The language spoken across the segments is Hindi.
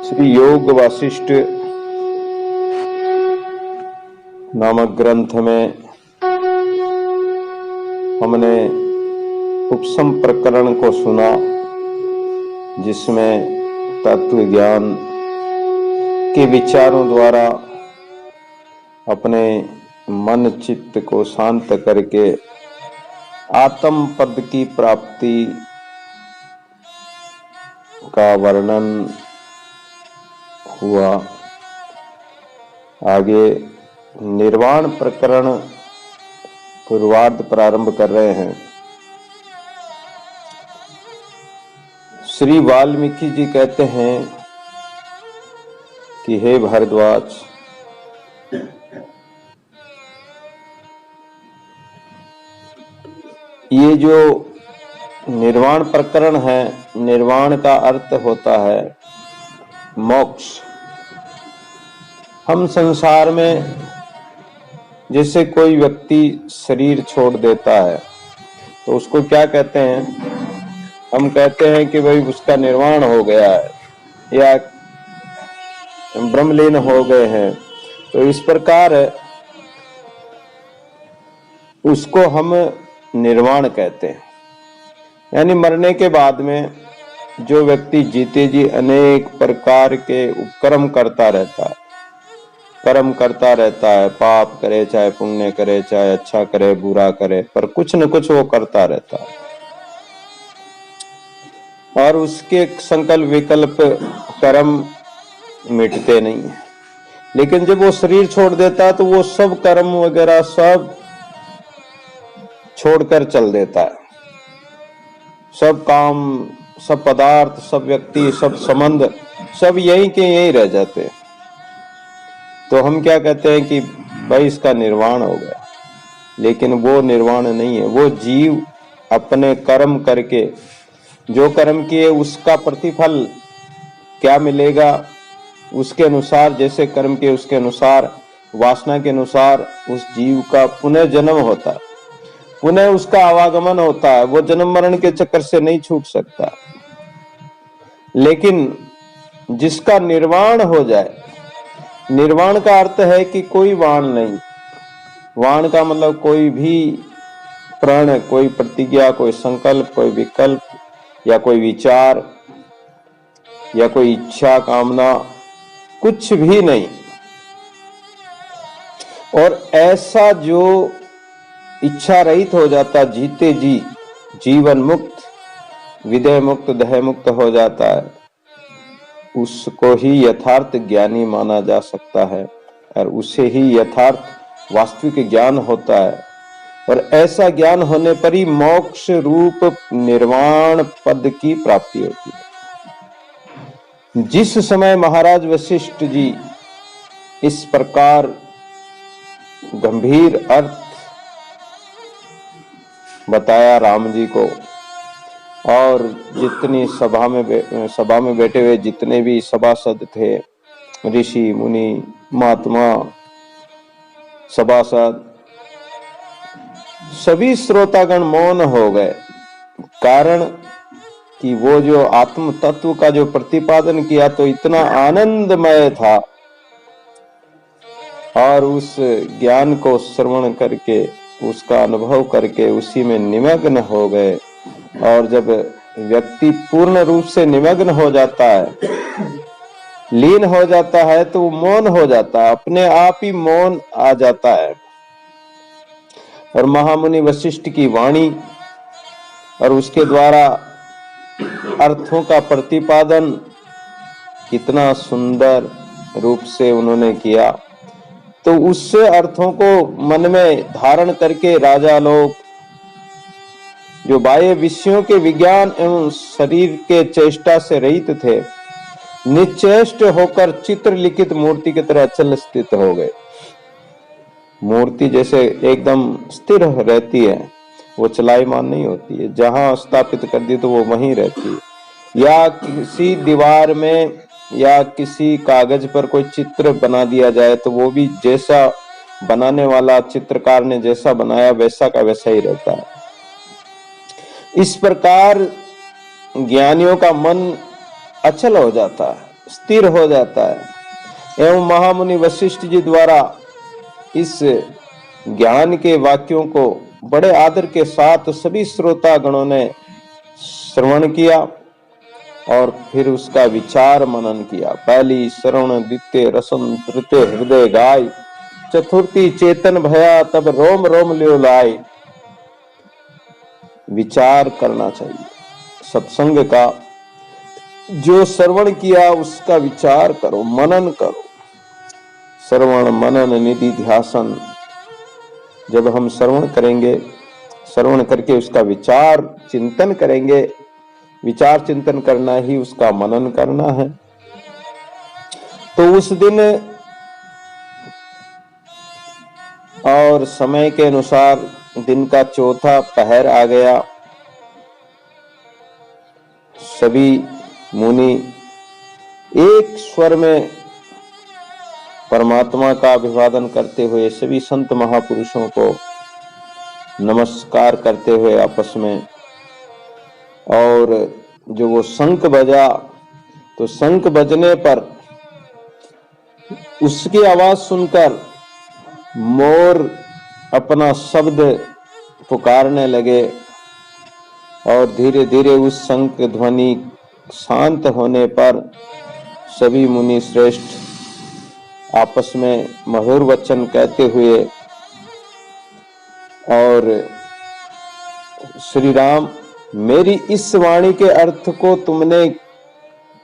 श्री योग वासिष्ठ नामक ग्रंथ में हमने उपसम प्रकरण को सुना, जिसमें तत्व ज्ञान के विचारों द्वारा अपने मन चित्त को शांत करके आत्म पद की प्राप्ति का वर्णन हुआ। आगे निर्वाण प्रकरण पूर्वार्ध प्रारंभ कर रहे हैं। श्री वाल्मीकि जी कहते हैं कि हे भारद्वाज, ये जो निर्वाण प्रकरण है, निर्वाण का अर्थ होता है मोक्ष। हम संसार में जैसे कोई व्यक्ति शरीर छोड़ देता है तो उसको क्या कहते हैं? हम कहते हैं कि भाई उसका निर्वाण हो गया है या ब्रह्मलीन हो गए हैं। तो इस प्रकार उसको हम निर्वाण कहते हैं। यानी मरने के बाद में जो व्यक्ति जीते जी अनेक प्रकार के उपक्रम करता रहता है, कर्म करता रहता है, पाप करे चाहे पुण्य करे, चाहे अच्छा करे बुरा करे, पर कुछ न कुछ वो करता रहता है और उसके संकल्प विकल्प कर्म मिटते नहीं है। लेकिन जब वो शरीर छोड़ देता है तो वो सब कर्म वगैरह सब छोड़कर चल देता है। सब काम, सब पदार्थ, सब व्यक्ति, सब संबंध सब यहीं के यहीं रह जाते हैं। तो हम क्या कहते हैं कि भाई इसका निर्वाण हो गया। लेकिन वो निर्वाण नहीं है। वो जीव अपने कर्म करके जो कर्म किए उसका प्रतिफल क्या मिलेगा, उसके अनुसार, जैसे कर्म किए उसके अनुसार, वासना के अनुसार उस जीव का पुनः जन्म होता है, पुनः उसका आवागमन होता है। वो जन्म मरण के चक्कर से नहीं छूट सकता। लेकिन जिसका निर्वाण हो जाए, निर्वाण का अर्थ है कि कोई वाण नहीं। वाण का मतलब कोई भी प्रण, कोई प्रतिज्ञा, कोई संकल्प, कोई विकल्प या कोई विचार या कोई इच्छा कामना, कुछ भी नहीं। और ऐसा जो इच्छा रहित हो जाता, जीते जी जीवन मुक्त, विदेह मुक्त, देह मुक्त हो जाता है, उसको ही यथार्थ ज्ञानी माना जा सकता है और उसे ही यथार्थ वास्तविक ज्ञान होता है। और ऐसा ज्ञान होने पर ही मोक्ष रूप निर्वाण पद की प्राप्ति होती है। जिस समय महाराज वशिष्ठ जी इस प्रकार गंभीर अर्थ बताया राम जी को, और जितनी सभा में बैठे हुए जितने भी सभासद थे, ऋषि मुनि महात्मा सभासद, सभी श्रोतागण मौन हो गए। कारण कि वो जो आत्म तत्व का जो प्रतिपादन किया तो इतना आनंदमय था, और उस ज्ञान को श्रवण करके, उसका अनुभव करके उसी में निमग्न हो गए। और जब व्यक्ति पूर्ण रूप से निमग्न हो जाता है, लीन हो जाता है, तो वो मौन हो जाता है, अपने आप ही मौन आ जाता है। और महामुनि वशिष्ठ की वाणी और उसके द्वारा अर्थों का प्रतिपादन कितना सुंदर रूप से उन्होंने किया। तो उससे अर्थों को मन में धारण करके राजा लोग, जो बाह्य विषयों के विज्ञान एवं शरीर के चेष्टा से रहित थे, निश्चेष्ट होकर चित्र लिखित मूर्ति की तरह अचल स्थित हो गए। मूर्ति जैसे एकदम स्थिर रहती है, वो चलायमान नहीं होती है। जहां स्थापित कर दी तो वो वहीं रहती है। या किसी दीवार में या किसी कागज पर कोई चित्र बना दिया जाए तो वो भी जैसा बनाने वाला चित्रकार ने जैसा बनाया वैसा का वैसा ही रहता है। इस प्रकार ज्ञानियों का मन अचल हो जाता है, स्थिर हो जाता है। एवं महामुनि वशिष्ठ जी द्वारा इस ज्ञान के वाक्यों को बड़े आदर के साथ सभी श्रोता गणों ने श्रवण किया और फिर उसका विचार मनन किया। पहली श्रवण, द्वितीय रसन, तृतीय हृदय गाय, चतुर्थी चेतन भया तब रोम रोम ल्यो लाए। विचार करना चाहिए सत्संग का। जो श्रवण किया उसका विचार करो, मनन करो। श्रवण मनन निधि ध्यासन। जब हम श्रवण करेंगे, श्रवण करके उसका विचार चिंतन करेंगे, विचार चिंतन करना ही उसका मनन करना है। तो उस दिन और समय के अनुसार दिन का चौथा पहर आ गया। सभी मुनि एक स्वर में परमात्मा का अभिवादन करते हुए, सभी संत महापुरुषों को नमस्कार करते हुए आपस में, और जो वो शंख बजा, तो शंख बजने पर उसकी आवाज सुनकर मोर अपना शब्द पुकारने लगे और धीरे धीरे उस शंख ध्वनि शांत होने पर सभी मुनि श्रेष्ठ आपस में मधुर वचन कहते हुए, और श्री राम, मेरी इस वाणी के अर्थ को तुमने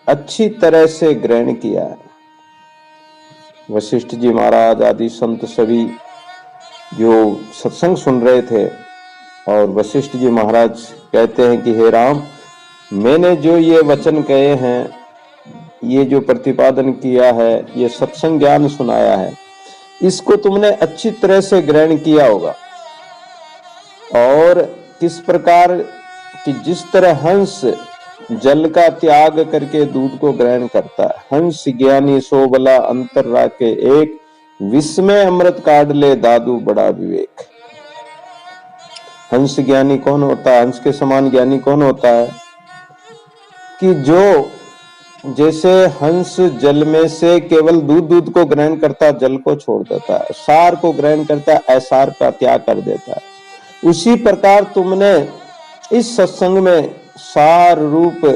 अच्छी तरह से ग्रहण किया है। वशिष्ठ जी महाराज आदि संत सभी जो सत्संग सुन रहे थे, और वशिष्ठ जी महाराज कहते हैं कि हे राम, मैंने जो ये वचन कहे हैं, ये जो प्रतिपादन किया है, ये सत्संग ज्ञान सुनाया है, इसको तुमने अच्छी तरह से ग्रहण किया होगा। और किस प्रकार कि जिस तरह हंस जल का त्याग करके दूध को ग्रहण करता है, हंस ज्ञानी सो भला अंतर राखे एक, विस्मय अमृत काढ़ ले दादू बड़ा विवेक। हंस ज्ञानी कौन होता है? हंस के समान ज्ञानी कौन होता है? कि जो जैसे हंस जल में से केवल दूध को ग्रहण करता, जल को छोड़ देता है, सार को ग्रहण करता, असार का त्याग कर देता है, उसी प्रकार तुमने इस सत्संग में सार रूप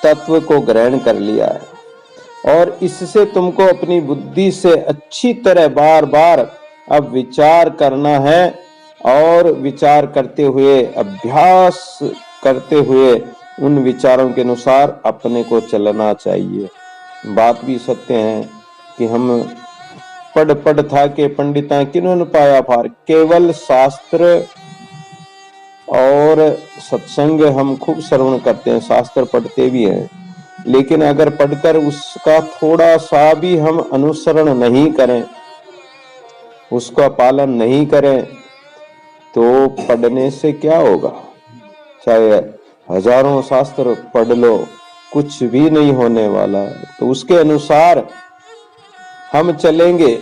तत्व को ग्रहण कर लिया है और इससे तुमको अपनी बुद्धि से अच्छी तरह बार बार अब विचार करना है और विचार करते हुए, अभ्यास करते हुए उन विचारों के अनुसार अपने को चलना चाहिए। बात भी सत्य है कि हम पढ़ था के पंडिता किन्होंने पाया पार, केवल शास्त्र और सत्संग हम खूब श्रवण करते हैं, शास्त्र पढ़ते भी हैं, लेकिन अगर पढ़कर उसका थोड़ा सा भी हम अनुसरण नहीं करें, उसका पालन नहीं करें, तो पढ़ने से क्या होगा? चाहे हजारों शास्त्र पढ़ लो, कुछ भी नहीं होने वाला है। तो उसके अनुसार हम चलेंगे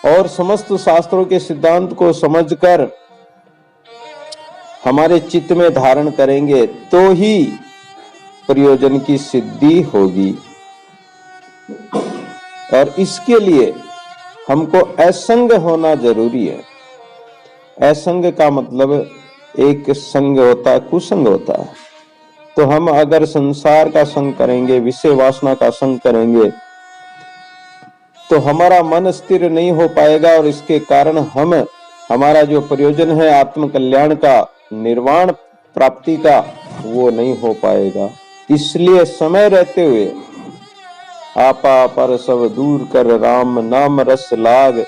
और समस्त शास्त्रों के सिद्धांत को समझकर हमारे चित्त में धारण करेंगे तो ही प्रयोजन की सिद्धि होगी। और इसके लिए हमको असंग होना जरूरी है। असंग का मतलब एक संग होता है, कुसंग होता है। तो हम अगर संसार का संग करेंगे, विषय वासना का संग करेंगे, तो हमारा मन स्थिर नहीं हो पाएगा और इसके कारण हमारा जो प्रयोजन है आत्म कल्याण का, निर्वाण प्राप्ति का, वो नहीं हो पाएगा। इसलिए समय रहते हुए आपा पर सब दूर कर राम नाम रस लाग,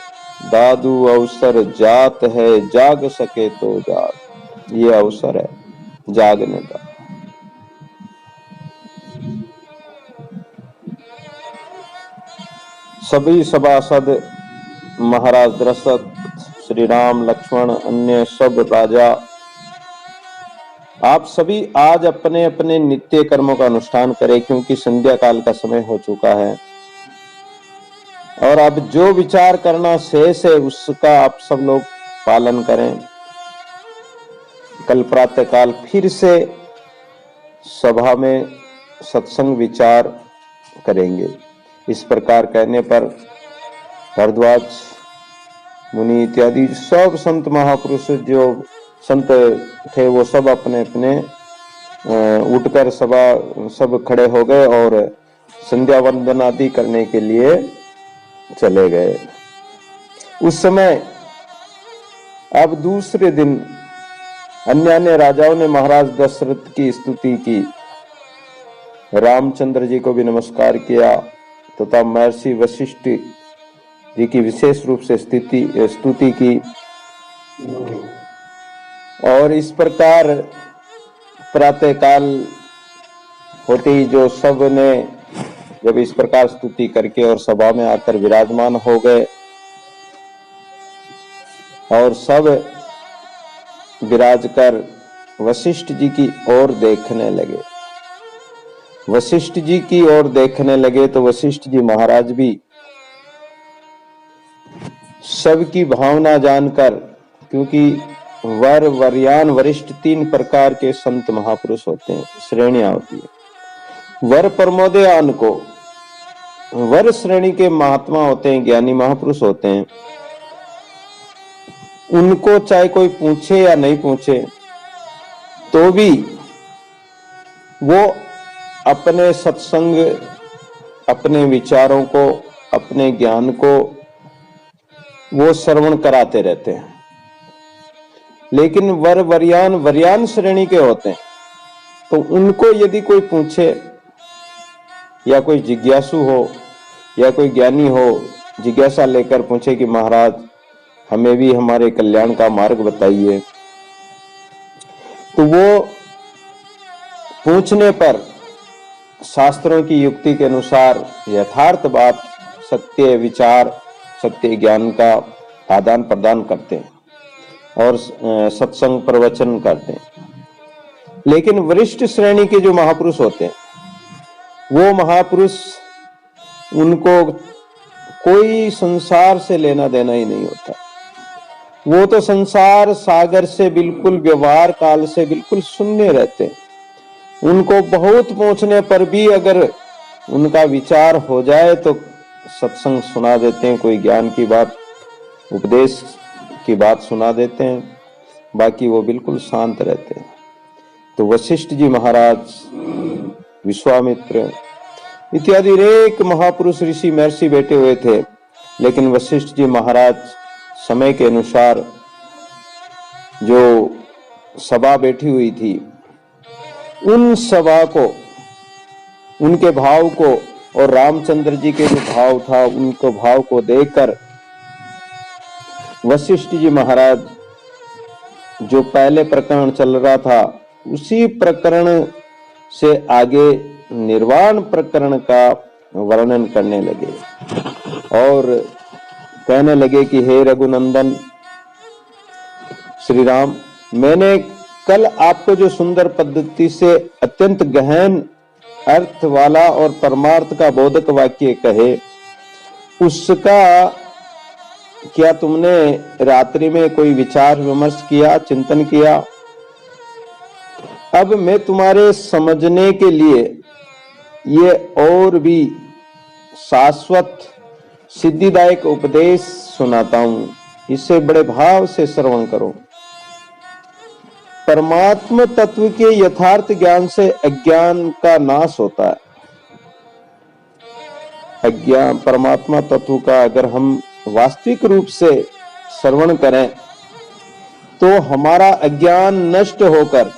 दादू अवसर जात है जाग सके तो जाग। ये अवसर है जागने का। सभी सभासद, महाराज दशरथ, श्री राम, लक्ष्मण, अन्य सब राजा, आप सभी आज अपने अपने नित्य कर्मों का अनुष्ठान करें, क्योंकि संध्या काल का समय हो चुका है। और अब जो विचार करना शेष है उसका आप सब लोग पालन करें। कल प्रातः काल फिर से सभा में सत्संग विचार करेंगे। इस प्रकार कहने पर भरद्वाज मुनि इत्यादि सब संत महापुरुष जो संत थे वो सब अपने अपने उठकर सब खड़े हो गए और संध्या वंदन आदि करने के लिए चले गए। उस समय अब दूसरे दिन अन्य राजाओं ने महाराज दशरथ की स्तुति की, रामचंद्र जी को भी नमस्कार किया तथा महर्षि वशिष्ठ जी की विशेष रूप से स्तुति की। और इस प्रकार प्रातःकाल होते ही जो सब ने जब इस प्रकार स्तुति करके और सभा में आकर विराजमान हो गए और सब विराज कर वशिष्ठ जी की ओर देखने लगे। वशिष्ठ जी की ओर देखने लगे तो वशिष्ठ जी महाराज भी सबकी भावना जानकर, क्योंकि वर वरयान वरिष्ठ 3 प्रकार के संत महापुरुष होते हैं, श्रेणियां होती है। वर परमोदयान को वर श्रेणी के महात्मा होते हैं, ज्ञानी महापुरुष होते हैं। उनको चाहे कोई पूछे या नहीं पूछे तो भी वो अपने सत्संग, अपने विचारों को, अपने ज्ञान को वो श्रवण कराते रहते हैं। लेकिन वरयान श्रेणी के होते हैं, तो उनको यदि कोई पूछे या कोई जिज्ञासु हो या कोई ज्ञानी हो, जिज्ञासा लेकर पूछे कि महाराज हमें भी हमारे कल्याण का मार्ग बताइए, तो वो पूछने पर शास्त्रों की युक्ति के अनुसार यथार्थ बात, सत्य विचार, सत्य ज्ञान का आदान प्रदान करते हैं और सत्संग प्रवचन करते हैं। लेकिन वरिष्ठ श्रेणी के जो महापुरुष होते हैं, वो महापुरुष, उनको कोई संसार से लेना देना ही नहीं होता। वो तो संसार सागर से बिल्कुल, व्यवहार काल से बिल्कुल शून्य रहते हैं। उनको बहुत पहुंचने पर भी अगर उनका विचार हो जाए तो सत्संग सुना देते हैं, कोई ज्ञान की बात, उपदेश की बात सुना देते हैं, बाकी वो बिल्कुल शांत रहते हैं। तो वशिष्ठ जी महाराज, विश्वामित्र इत्यादि अनेक महापुरुष ऋषि महर्षि बैठे हुए थे, लेकिन वशिष्ठ जी महाराज समय के अनुसार जो सभा बैठी हुई थी, उन सभा को, उनके भाव को और रामचंद्र जी के जो भाव था उनको भाव को देखकर वशिष्ठ जी महाराज जो पहले प्रकरण चल रहा था उसी प्रकरण से आगे निर्वाण प्रकरण का वर्णन करने लगे और कहने लगे कि हे रघुनंदन श्री राम, मैंने कल आपको जो सुंदर पद्धति से अत्यंत गहन अर्थ वाला और परमार्थ का बोधक वाक्य कहे, उसका क्या तुमने रात्रि में कोई विचार विमर्श किया, चिंतन किया? अब मैं तुम्हारे समझने के लिए ये और भी शाश्वत सिद्धिदायक उपदेश सुनाता हूं, इसे बड़े भाव से श्रवण करो। परमात्म तत्व के यथार्थ ज्ञान से अज्ञान का नाश होता है। अज्ञान, परमात्मा तत्व का अगर हम वास्तविक रूप से श्रवण करें तो हमारा अज्ञान नष्ट होकर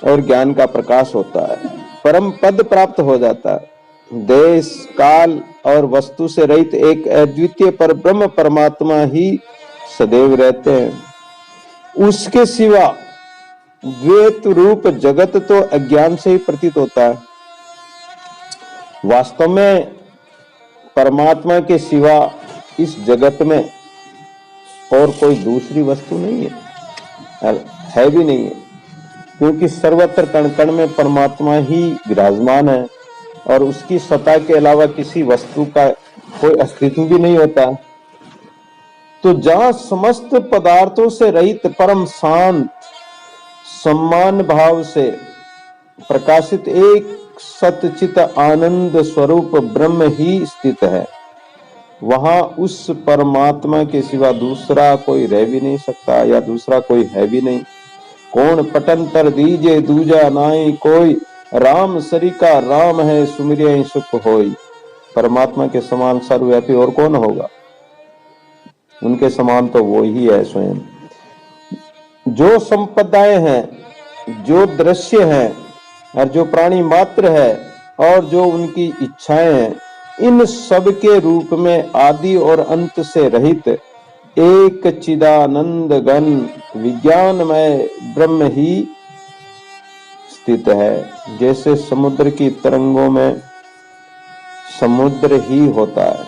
और ज्ञान का प्रकाश होता है, परम पद प्राप्त हो जाता है। देश काल और वस्तु से रहित एक अद्वितीय पर ब्रह्म परमात्मा ही सदैव रहते हैं। उसके सिवा द्वैत रूप जगत तो अज्ञान से ही प्रतीत होता है। वास्तव में परमात्मा के सिवा इस जगत में और कोई दूसरी वस्तु नहीं है भी नहीं है, क्योंकि सर्वत्र कण कण में परमात्मा ही विराजमान है और उसकी सत्ता के अलावा किसी वस्तु का कोई अस्तित्व भी नहीं होता। तो जहां समस्त पदार्थों से रहित परम शांत सम्मान भाव से प्रकाशित एक सतचित आनंद स्वरूप ब्रह्म ही स्थित है। वहां उस परमात्मा के सिवा दूसरा कोई रह भी नहीं सकता या दूसरा कोई है भी नहीं। कौन पटंतर दीजे दूजा नाई कोई, राम सरिका राम है सुमिरिय सुख होई। परमात्मा के समान सर्वव्यापी और कौन होगा? उनके समान तो वो ही है स्वयं। जो संपदाएं हैं, जो दृश्य हैं और जो प्राणी मात्र है और जो उनकी इच्छाएं हैं, इन सब के रूप में आदि और अंत से रहित एक चिदानंद घन विज्ञानमय ब्रह्म ही स्थित है। जैसे समुद्र की तरंगों में समुद्र ही होता है,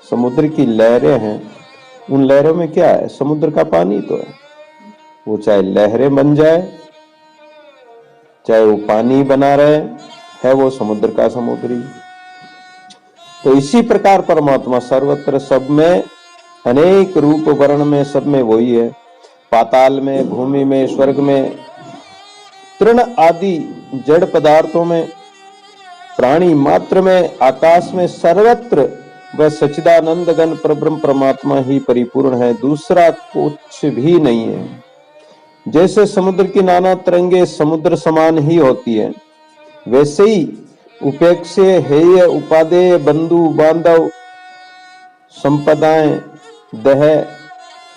समुद्र की लहरें हैं, उन लहरों में क्या है? समुद्र का पानी तो है। वो चाहे लहरें बन जाए, चाहे वो पानी बना रहे, है वो समुद्र का समुद्री। तो इसी प्रकार परमात्मा सर्वत्र सब में अनेक रूप वर्ण में सब में वही है। पाताल में, भूमि में, स्वर्ग में, तृण आदि जड़ पदार्थों में, प्राणी मात्र में, आकाश में, सर्वत्र वह सच्चिदानंद घन परब्रह्म परमात्मा ही परिपूर्ण है, दूसरा कुछ भी नहीं है। जैसे समुद्र की नाना तरंगे समुद्र समान ही होती है, वैसे ही उपेक्षे हेय उपादेय बंधु बांधव संपदाएं दह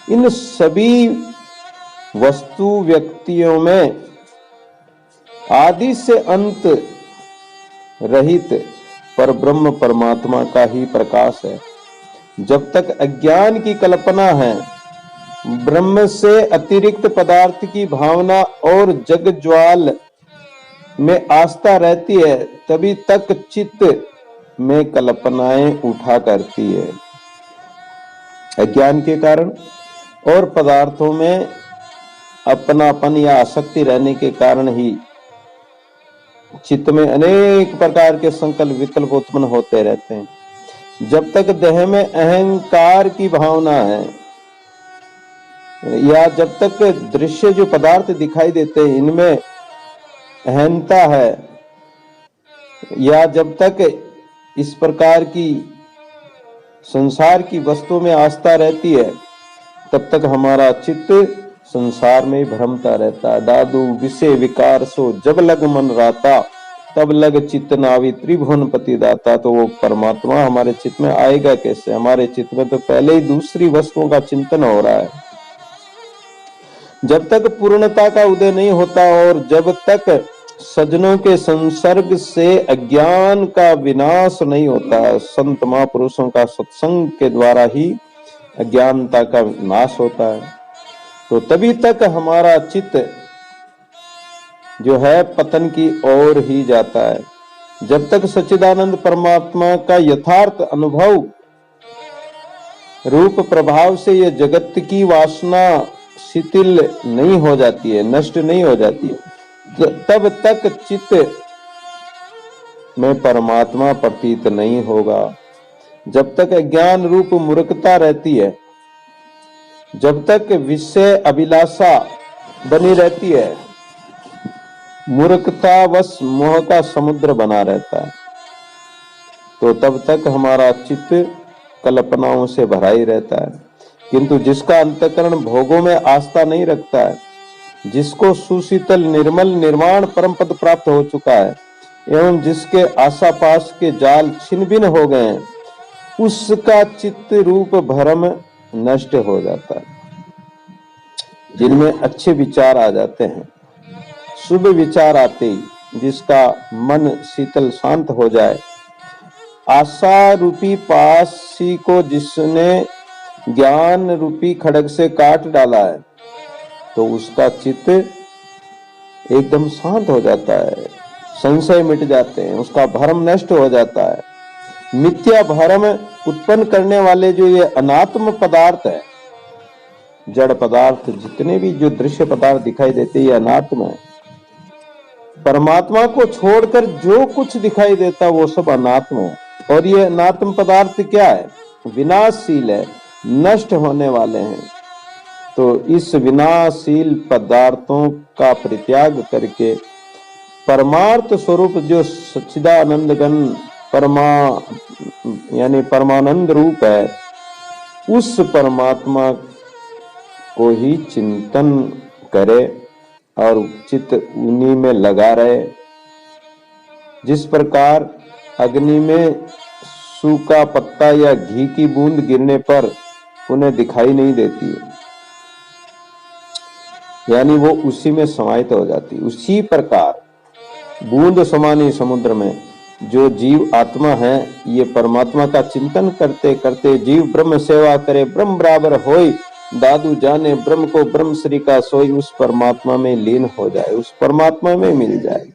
इन सभी वस्तु व्यक्तियों में आदि से अंत रहित पर ब्रह्म परमात्मा का ही प्रकाश है। जब तक अज्ञान की कल्पना है, ब्रह्म से अतिरिक्त पदार्थ की भावना और जग ज्वाल में आस्था रहती है, तभी तक चित्त में कल्पनाएं उठा करती है। अज्ञान के कारण और पदार्थों में अपनापन या आसक्ति रहने के कारण ही चित्त में अनेक प्रकार के संकल्प विकल्प उत्पन्न होते रहते हैं। जब तक देह में अहंकार की भावना है या जब तक दृश्य जो पदार्थ दिखाई देते हैं इनमें अहंता है, या जब तक इस प्रकार की संसार की वस्तु में आस्था रहती है, तब तक हमारा चित्त संसार में भ्रमता रहता है। दादू विषय विकार सो जब लग मन राता, तब लग चित्त नावी त्रिभुवन पति दाता। तो वो परमात्मा हमारे चित्त में आएगा कैसे? हमारे चित्त में तो पहले ही दूसरी वस्तुओं का चिंतन हो रहा है। जब तक पूर्णता का उदय नहीं होता और जब तक सज्जनों के संसर्ग से अज्ञान का विनाश नहीं होता, संत महापुरुषों का सत्संग के द्वारा ही अज्ञानता का नाश होता है, तो तभी तक हमारा चित्त जो है पतन की ओर ही जाता है। जब तक सच्चिदानंद परमात्मा का यथार्थ अनुभव रूप प्रभाव से ये जगत की वासना शिथिल नहीं हो जाती है, नष्ट नहीं हो जाती है, तब तक चित्त में परमात्मा प्रतीत नहीं होगा। जब तक अज्ञान रूप मूर्खता रहती है, जब तक विषय अभिलाषा बनी रहती है, मूर्खतावश मोह का समुद्र बना रहता है, तो तब तक हमारा चित्त कल्पनाओं से भरा ही रहता है। किंतु जिसका अंतःकरण भोगों में आस्था नहीं रखता है, जिसको सुशीतल निर्मल निर्वाण परम पद प्राप्त हो चुका है एवं जिसके आशापाश के जाल छिन्न भिन्न हो गए हैं, उसका चित्त रूप भ्रम नष्ट हो जाता है। जिनमें अच्छे विचार आ जाते हैं, शुभ विचार आते ही जिसका मन शीतल शांत हो जाए, आशा रूपी पासी को जिसने ज्ञान रूपी खड्ग से काट डाला है, तो उसका चित्त एकदम शांत हो जाता है, संशय मिट जाते हैं, उसका भ्रम नष्ट हो जाता है। मिथ्या भ्रम उत्पन्न करने वाले जो ये अनात्म पदार्थ है, जड़ पदार्थ जितने भी जो दृश्य पदार्थ दिखाई देते ये अनात्म है। परमात्मा को छोड़कर जो कुछ दिखाई देता वो सब अनात्म है। और ये अनात्म पदार्थ क्या है? विनाशशील है, नष्ट होने वाले हैं। तो इस विनाशशील पदार्थों का परित्याग करके परमार्थ स्वरूप जो सच्चिदानंद घन यानी परमानंद रूप है, उस परमात्मा को ही चिंतन करे और चित्त उन्हीं में लगा रहे। जिस प्रकार अग्नि में सूखा पत्ता या घी की बूंद गिरने पर उन्हें दिखाई नहीं देती है, यानी वो उसी में समाहित हो जाती। उसी प्रकार बूंद समानी समुद्र में जो जीव आत्मा है, ये परमात्मा का चिंतन करते करते जीव ब्रह्म सेवा करे, ब्रह्म बराबर होई, दादू जाने ब्रह्म को ब्रह्म श्री का सोई, उस परमात्मा में लीन हो जाए, उस परमात्मा में मिल जाए।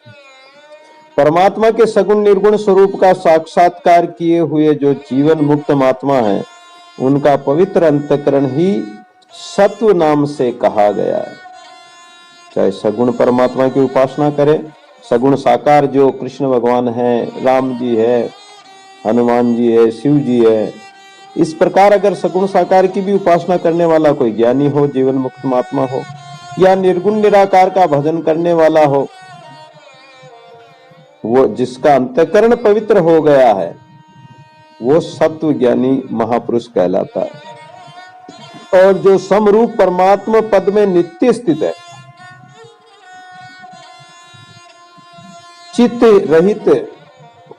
परमात्मा के सगुण निर्गुण स्वरूप का साक्षात्कार किए हुए जो जीवन मुक्त महात्मा है, उनका पवित्र अंतःकरण ही सत्व नाम से कहा गया है। चाहे सगुण परमात्मा की उपासना करे, सगुण साकार जो कृष्ण भगवान है, राम जी है, हनुमान जी है, शिव जी है, इस प्रकार अगर सगुण साकार की भी उपासना करने वाला कोई ज्ञानी हो, जीवन मुक्त महात्मा हो, या निर्गुण निराकार का भजन करने वाला हो, वो जिसका अंतःकरण पवित्र हो गया है, वो सत्व ज्ञानी महापुरुष कहलाता है। और जो समरूप परमात्मा पद में नित्य स्थित है, चित्त रहित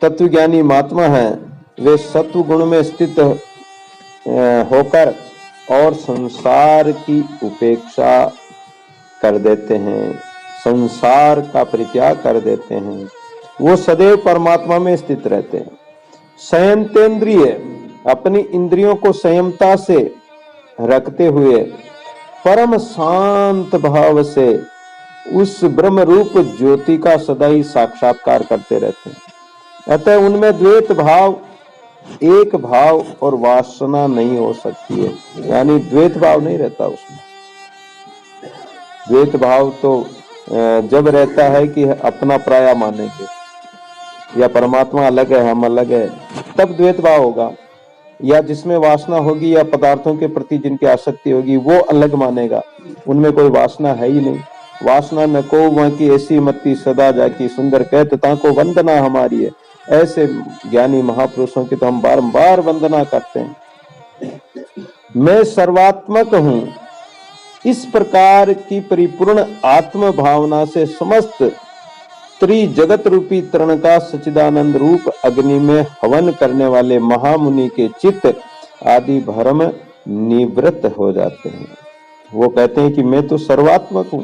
तत्वज्ञानी महात्मा है, वे सत्व गुण में स्थित होकर और संसार की उपेक्षा कर देते हैं, संसार का परित्याग कर देते हैं, वो सदैव परमात्मा में स्थित रहते हैं। संयंतेंद्रिय अपनी इंद्रियों को संयमता से रखते हुए परम शांत भाव से उस ब्रह्म रूप ज्योति का सदा ही साक्षात्कार करते रहते हैं। अतः उनमें द्वैत भाव, एक भाव और वासना नहीं हो सकती है, यानी द्वैत भाव नहीं रहता उसमें। द्वैत भाव तो जब रहता है कि अपना पराया मानेंगे, या परमात्मा अलग है हम अलग है, तब द्वैत भाव होगा। या जिसमें वासना होगी या पदार्थों के प्रति जिनकी आसक्ति होगी, वो अलग मानेगा, उनमें कोई वासना है ही नहीं। वासना न को वहां की ऐसी मत्ती सदा जाकी, सुंदर कहत ताको वंदना हमारी है। ऐसे ज्ञानी महापुरुषों की तो हम बारंबार वंदना करते हैं। मैं सर्वात्मक हूं, इस प्रकार की परिपूर्ण आत्म भावना से समस्त त्रिजगत रूपी तृण का सच्चिदानंद रूप अग्नि में हवन करने वाले महामुनि के चित्त आदि भ्रम निवृत्त हो जाते हैं। वो कहते हैं कि मैं तो सर्वात्मक हूं,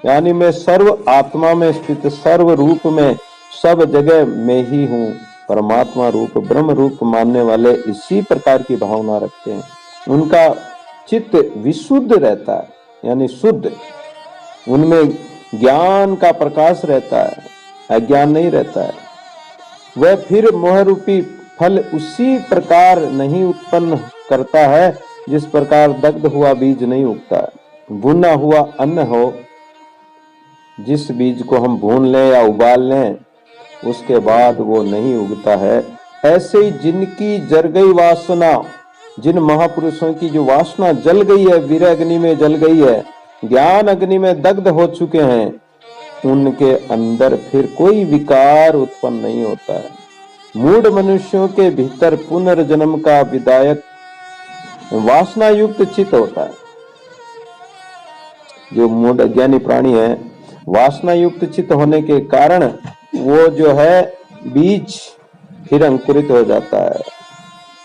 यानी मैं सर्व आत्मा में स्थित, सर्व रूप में, सब जगह में ही हूं, परमात्मा रूप ब्रह्म रूप मानने वाले इसी प्रकार की भावना रखते हैं। उनका चित्त विशुद्ध रहता है, यानी शुद्ध, उनमें ज्ञान का प्रकाश रहता है, अज्ञान नहीं रहता है। वह फिर मोह रूपी फल उसी प्रकार नहीं उत्पन्न करता है जिस प्रकार दग्ध हुआ बीज नहीं उगता है। भुना हुआ अन्न हो, जिस बीज को हम भून लें या उबाल लें, उसके बाद वो नहीं उगता है। ऐसे ही जिनकी जल गई वासना, जिन महापुरुषों की जो वासना जल गई है, वीर अग्नि में जल गई है, ज्ञान अग्नि में दग्ध हो चुके हैं, उनके अंदर फिर कोई विकार उत्पन्न नहीं होता है। मूढ़ मनुष्यों के भीतर पुनर्जन्म का विदायक वासना युक्त चित्त होता है। जो मूढ़ अज्ञानी प्राणी है, वासना युक्त चित्त होने के कारण वो जो है बीज फिर अंकुरित हो जाता है,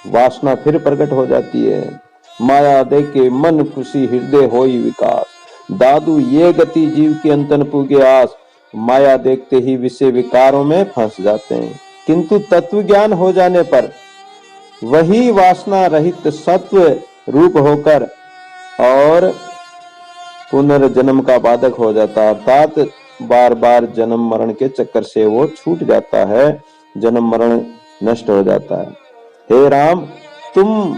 वासना फिर प्रकट हो जाती है। माया देके मन खुशी हृदय होई विकास, दादू ये गति जीव की अंतन पूगे आस। माया देखते ही विषय विकारों में फंस जाते हैं, किंतु तत्व ज्ञान हो जाने पर वही वासना रहित सत्व रूप होकर और पुनर्जन्म का बाधक हो जाता है, अर्थात बार बार जन्म मरण के चक्कर से वो छूट जाता है, जन्म मरण नष्ट हो जाता है। हे राम, तुम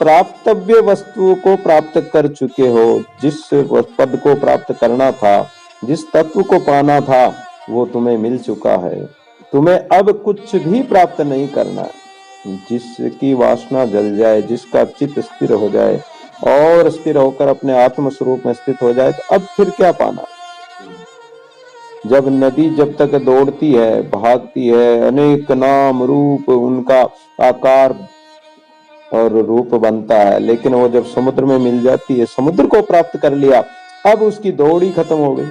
प्राप्तव्य वस्तुओं को प्राप्त कर चुके हो। जिस पद को प्राप्त करना था, जिस तत्व को पाना था, वो तुम्हें मिल चुका है। तुम्हें अब कुछ भी प्राप्त नहीं करना। जिसकी वासना जल जाए, जिसका चित्त स्थिर हो जाए और स्थिर होकर अपने आत्म स्वरूप में स्थित हो जाए, तो अब फिर क्या पाना। जब नदी जब तक दौड़ती है, भागती है, अनेक नाम रूप उनका आकार और रूप बनता है, लेकिन वो जब समुद्र में मिल जाती है, समुद्र को प्राप्त कर लिया, अब उसकी दौड़ ही खत्म हो गई,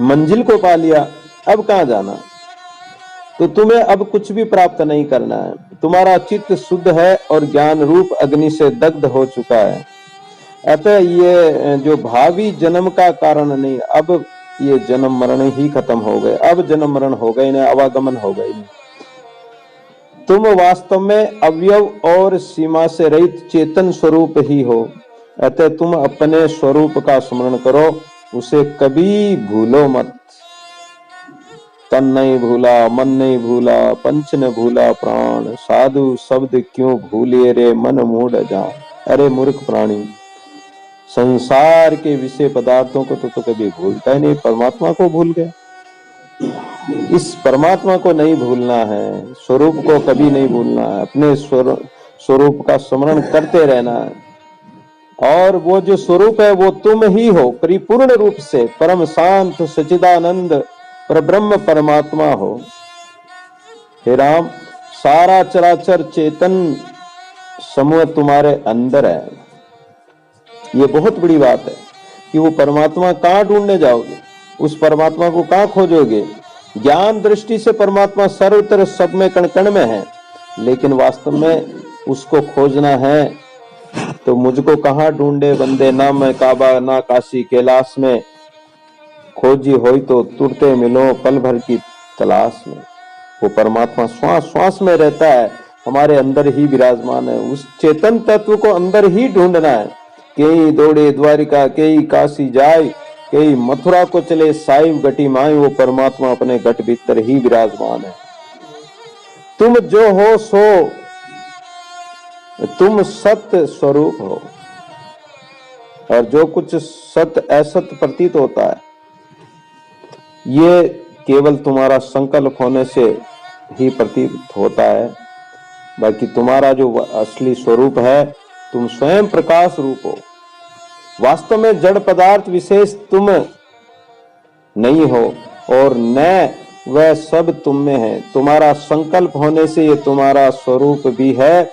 मंजिल को पा लिया, अब कहां जाना। तो तुम्हें अब कुछ भी प्राप्त नहीं करना है। तुम्हारा चित्त शुद्ध है और ज्ञान रूप अग्नि से दग्ध हो चुका है। अतः ये जो भावी जन्म का कारण नहीं, अब ये जन्म मरण ही खत्म हो गए, अब जन्म मरण हो गए नहीं, आवागमन हो गए नहीं। तुम वास्तव में अवयव और सीमा से रहित चेतन स्वरूप ही हो। अतः तुम अपने स्वरूप का स्मरण करो, उसे कभी भूलो मत। तन नहीं भूला, मन नहीं भूला, पंच न भूला प्राण, साधु शब्द क्यों भूलिए रे मन मूढ़ जान। अरे मूर्ख प्राणी, संसार के विषय पदार्थों को तो कभी भूलता ही नहीं, परमात्मा को भूल गया। इस परमात्मा को नहीं भूलना है, स्वरूप को कभी नहीं भूलना है, अपने स्वरूप का स्मरण करते रहना है। और वो जो स्वरूप है वो तुम ही हो, परिपूर्ण रूप से परम शांत सच्चिदानंद परब्रह्म परमात्मा हो। हे राम, सारा चराचर चेतन समूह तुम्हारे अंदर है। ये बहुत बड़ी बात है कि वो परमात्मा कहाँ ढूंढने जाओगे, उस परमात्मा को कहाँ खोजोगे। ज्ञान दृष्टि से परमात्मा सर्वत्र सब में कण कण में है, लेकिन वास्तव में उसको खोजना है तो मुझको कहाँ ढूंढे बंदे, ना मैं काबा ना काशी कैलाश में, खोजी होई तो तुरते मिलो पल भर की तलाश में। वो परमात्मा श्वास श्वास में रहता है, हमारे अंदर ही विराजमान है। उस चेतन तत्व को अंदर ही ढूंढना है। कई दौड़े द्वारिका, कई काशी जाए, कई मथुरा को चले साइव गटी माई, वो परमात्मा अपने घट भीतर ही विराजमान है। तुम जो हो सो, तुम सत्य स्वरूप हो, और जो कुछ सत्य असत प्रतीत होता है ये केवल तुम्हारा संकल्प होने से ही प्रतीत होता है। बाकी तुम्हारा जो असली स्वरूप है, तुम स्वयं प्रकाश रूप हो। वास्तव में जड़ पदार्थ विशेष तुम नहीं हो और न वह सब तुम में है। तुम्हारा संकल्प होने से ये तुम्हारा स्वरूप भी है,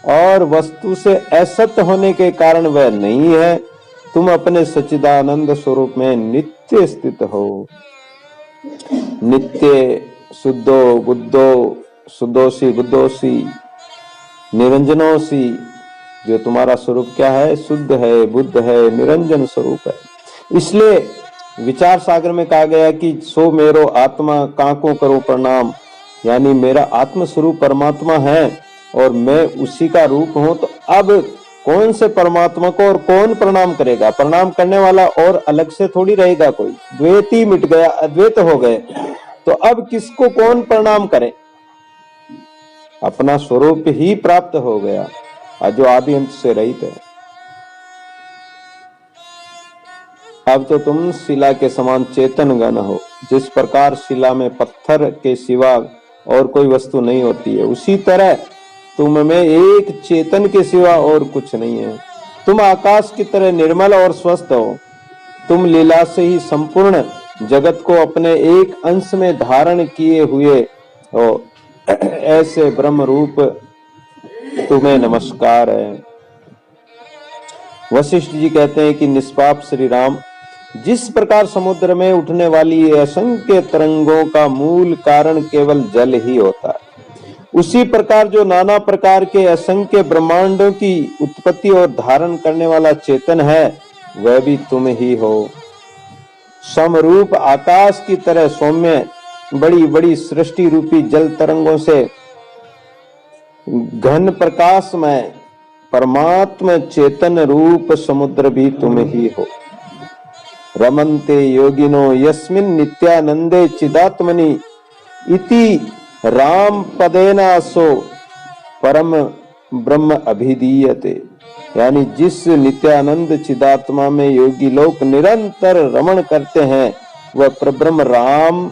और वस्तु से असत्य होने के कारण वह नहीं है। तुम अपने सच्चिदानंद स्वरूप में नित्य स्थित हो। नित्य शुद्धो बुद्धो शुद्धोसी बुद्धोसी निरंजनोसी। जो तुम्हारा स्वरूप क्या है, शुद्ध है, बुद्ध है, निरंजन स्वरूप है। इसलिए विचार सागर में कहा गया कि सो मेरो आत्मा काको करो प्रणाम, यानी मेरा आत्म स्वरूप परमात्मा है और मैं उसी का रूप हूं। तो अब कौन से परमात्मा को और कौन प्रणाम करेगा? प्रणाम करने वाला और अलग से थोड़ी रहेगा कोई, द्वैत ही मिट गया, अद्वैत हो गए। तो अब किसको कौन प्रणाम करे? अपना स्वरूप ही प्राप्त हो गया, जो आदि अंत से रहित है। अब तो तुम शिला के समान चेतन गण हो। जिस प्रकार शिला में पत्थर के सिवा और कोई वस्तु नहीं होती है, उसी तरह तुम में एक चेतन के सिवा और कुछ नहीं है। तुम आकाश की तरह निर्मल और स्वस्थ हो। तुम लीला से ही संपूर्ण जगत को अपने एक अंश में धारण किए हुए हो। ऐसे ब्रह्म रूप तुम्हें नमस्कार है। वशिष्ठ जी कहते हैं कि निष्पाप श्री राम, जिस प्रकार समुद्र में उठने वाली असंख्य तरंगों का मूल कारण केवल जल ही होता है, उसी प्रकार जो नाना प्रकार के असंख्य ब्रह्मांडों की उत्पत्ति और धारण करने वाला चेतन है, वह भी तुम ही हो। समरूप आकाश की तरह सौम्य बड़ी बड़ी सृष्टि रूपी जल तरंगों से घन प्रकाश में परमात्मा चेतन रूप समुद्र भी तुम ही हो। रमन्ते योगिनो यस्मिन् नित्यानंदे चिदात्मनि इति राम पदेना सो परम ब्रह्म अभिधीयते। यानी जिस नित्यानंद चिदात्मा में योगी लोग निरंतर रमण करते हैं, वह परब्रह्म राम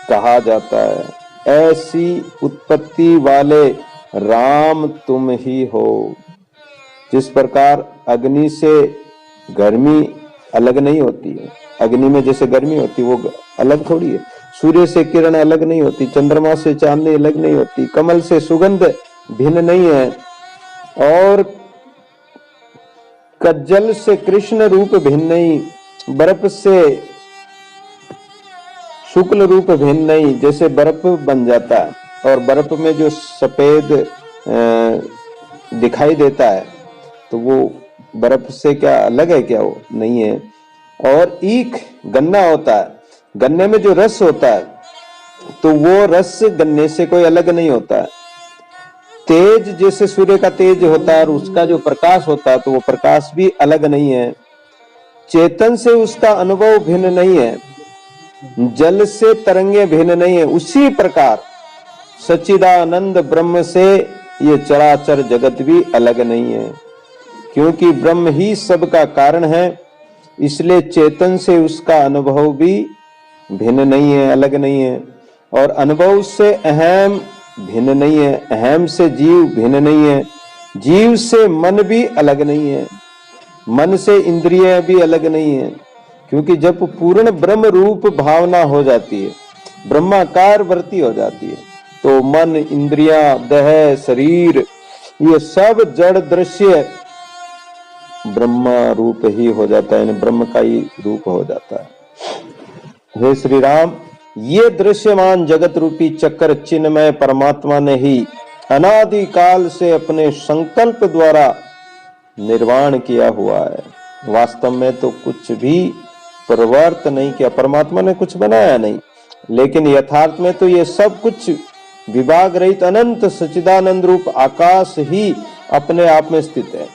कहा जाता है। ऐसी उत्पत्ति वाले राम तुम ही हो। जिस प्रकार अग्नि से गर्मी अलग नहीं होती है। अग्नि में जैसे गर्मी होती है वो अलग थोड़ी है। सूर्य से किरण अलग नहीं होती, चंद्रमा से चांदनी अलग नहीं होती, कमल से सुगंध भिन्न नहीं है, और कज्जल से कृष्ण रूप भिन्न नहीं, बर्फ से शुक्ल रूप भिन्न नहीं। जैसे बर्फ बन जाता है और बर्फ में जो सफेद दिखाई देता है तो वो बर्फ से क्या अलग है क्या? वो नहीं है। और ईख गन्ना होता है, गन्ने में जो रस होता है तो वो रस गन्ने से कोई अलग नहीं होता है। तेज जैसे सूर्य का तेज होता है और उसका जो प्रकाश होता है तो वो प्रकाश भी अलग नहीं है। चेतन से उसका अनुभव भिन्न नहीं है, जल से तरंगे भिन्न नहीं है। उसी प्रकार सच्चिदानंद ब्रह्म से ये चराचर जगत भी अलग नहीं है, क्योंकि ब्रह्म ही सबका कारण है। इसलिए चेतन से उसका अनुभव भी भिन्न नहीं है, अलग नहीं है। और अनुभव से अहम भिन्न नहीं है, अहम से जीव भिन्न नहीं है, जीव से मन भी अलग नहीं है, मन से इंद्रियां भी अलग नहीं है। क्योंकि जब पूर्ण ब्रह्म रूप भावना हो जाती है, ब्रह्माकार वृत्ति हो जाती है, तो मन, इंद्रियां, देह, शरीर ये सब जड़ दृश्य ब्रह्मा रूप ही हो जाता है, ब्रह्म का ही रूप हो जाता है। हे श्री राम, ये दृश्यमान जगत रूपी चक्र चिन्मय परमात्मा ने ही अनादि काल से अपने संकल्प द्वारा निर्माण किया हुआ है। वास्तव में तो कुछ भी प्रवर्त नहीं किया, परमात्मा ने कुछ बनाया नहीं, लेकिन यथार्थ में तो ये सब कुछ विभाग रहित अनंत सच्चिदानंद रूप आकाश ही अपने आप में स्थित है,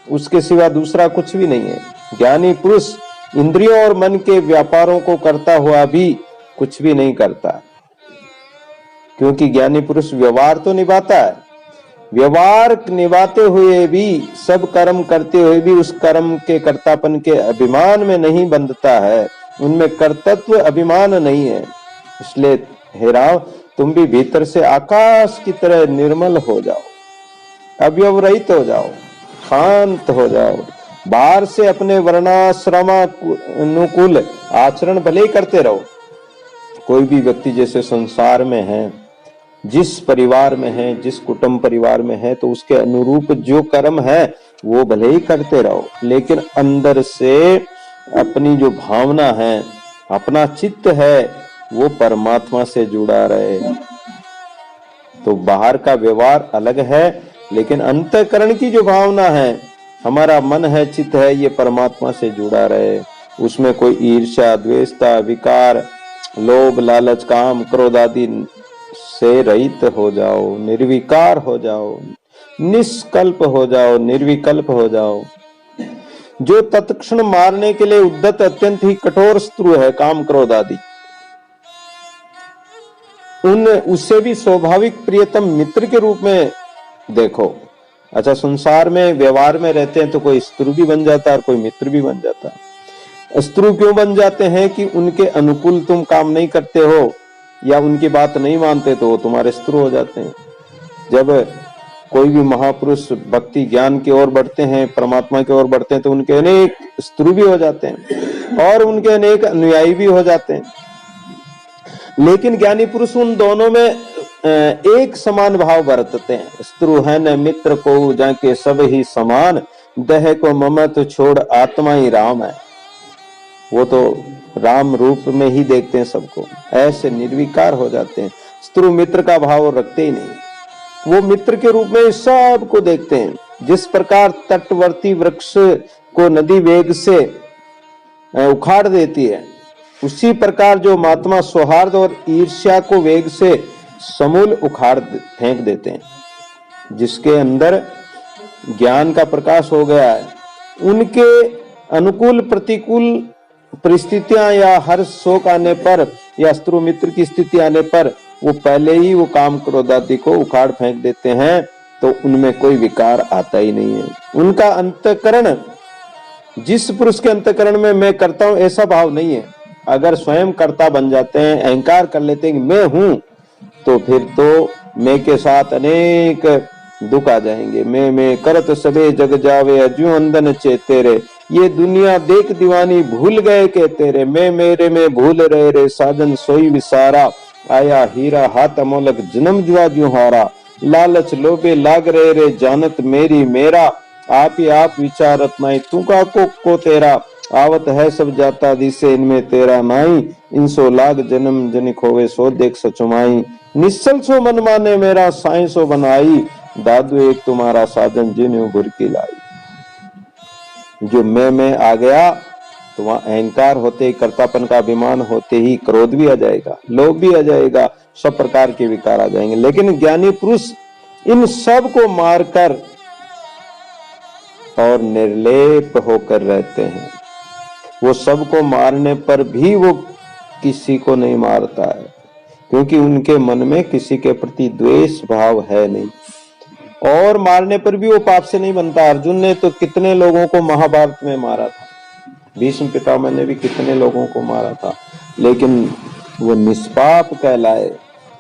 उसके सिवा दूसरा कुछ भी नहीं है। ज्ञानी पुरुष इंद्रियों और मन के व्यापारों को करता हुआ भी कुछ भी नहीं करता, क्योंकि ज्ञानी पुरुष व्यवहार तो निभाता है, व्यवहार निभाते हुए भी, सब कर्म करते हुए भी उस कर्म के कर्तापन के अभिमान में नहीं बंधता है, उनमें कर्तृत्व अभिमान नहीं है। इसलिए हे राम, तुम भी भीतर से आकाश की तरह निर्मल हो जाओ, अव्यवरहित हो जाओ, शांत हो जाओ। बाहर से अपने वर्णाश्रमानुकूल आचरण भले ही करते रहो। कोई भी व्यक्ति जैसे संसार में है, जिस परिवार में है, जिस कुटुंब परिवार में है, तो उसके अनुरूप जो कर्म है वो भले ही करते रहो, लेकिन अंदर से अपनी जो भावना है, अपना चित्त है, वो परमात्मा से जुड़ा रहे। तो बाहर का व्यवहार अलग है, लेकिन अंतःकरण की जो भावना है, हमारा मन है, चित्त है, ये परमात्मा से जुड़ा रहे। उसमें कोई ईर्ष्या, द्वेषता, विकार, लोभ, लालच, काम, क्रोध आदि से रहित हो जाओ, निर्विकार हो जाओ, निष्कल्प हो जाओ, निर्विकल्प हो जाओ। जो तत्क्षण मारने के लिए उद्यत अत्यंत ही कठोर शत्रु है, काम, क्रोध आदि, उन उससे भी स्वाभाविक प्रियतम मित्र के रूप में देखो। अच्छा, संसार में व्यवहार में रहते हैं तो कोई शत्रु भी बन जाता है और कोई मित्र भी बन जाता है। शत्रु क्यों बन जाते हैं? कि उनके अनुकूल तुम काम नहीं करते हो या उनकी बात नहीं मानते तो वो तुम्हारे शत्रु हो जाते हैं। जब कोई भी महापुरुष भक्ति ज्ञान की ओर बढ़ते हैं, परमात्मा की ओर बढ़ते हैं, तो उनके अनेक शत्रु भी हो जाते हैं और उनके अनेक अनुयायी भी हो जाते हैं। लेकिन ज्ञानी पुरुष उन दोनों में एक समान भाव बरतते हैं। शत्रु है न मित्र को जाके सब ही समान, देह को ममत छोड़ आत्मा ही राम है। वो तो राम रूप में ही देखते हैं सबको, ऐसे निर्विकार हो जाते हैं। शत्रु मित्र का भाव रखते ही नहीं, वो मित्र के रूप में सबको देखते हैं। जिस प्रकार तटवर्ती वृक्ष को नदी वेग से उखाड़ देती है, उसी प्रकार जो महात्मा सौहार्द और ईर्ष्या को वेग से समूल उखाड़ फेंक देते हैं। जिसके अंदर ज्ञान का प्रकाश हो गया है, उनके अनुकूल प्रतिकूल परिस्थितियां या हर शोक आने पर या शत्रु मित्र की स्थिति आने पर वो पहले ही वो काम क्रोध आदि को उखाड़ फेंक देते हैं, तो उनमें कोई विकार आता ही नहीं है। उनका अंतःकरण, जिस पुरुष के अंतःकरण में मैं करता हूं ऐसा भाव नहीं है। अगर स्वयं कर्ता बन जाते हैं, अहंकार कर लेते हैं कि मैं हूं, तो फिर तो मैं के साथ अनेक दुख आ जाएंगे। मैं करत सबे जग जावे, अज्ञू अंधन चेते रे, ये दुनिया देख दीवानी भूल गए के तेरे, मैं मेरे में भूल रहे रे साजन सोई विसारा, आया हीरा हाथ अमोलक जन्म जुआ जुहारा, लालच लोभे लाग रहे रे जानत मेरी मेरा, आप ही आप विचारत नाई तू का को तेरा, आवत है सब जाता दिसे इनमें तेरा नाई, इनसो लाग जन्म जनिक होवे सो देख सचुमाई, निश्चल सो मन माने मेरा साई सो बनाई, दादू एक तुम्हारा साजन जिन्हें भुरकी लाई। जो मैं आ गया तो वहां अहंकार होते ही, कर्तापन का अभिमान होते ही क्रोध भी आ जाएगा, लोभ भी आ जाएगा, सब प्रकार के विकार आ जाएंगे। लेकिन ज्ञानी पुरुष इन सब को मारकर और निर्लेप होकर रहते हैं। वो सबको मारने पर भी वो किसी को नहीं मारता है, क्योंकि उनके मन में किसी के प्रति द्वेष भाव है नहीं, और मारने पर भी वो पाप से नहीं बनता। अर्जुन ने तो कितने लोगों को महाभारत में मारा था, भीष्म पितामह ने भी कितने लोगों को मारा था, लेकिन वो निष्पाप कहलाए।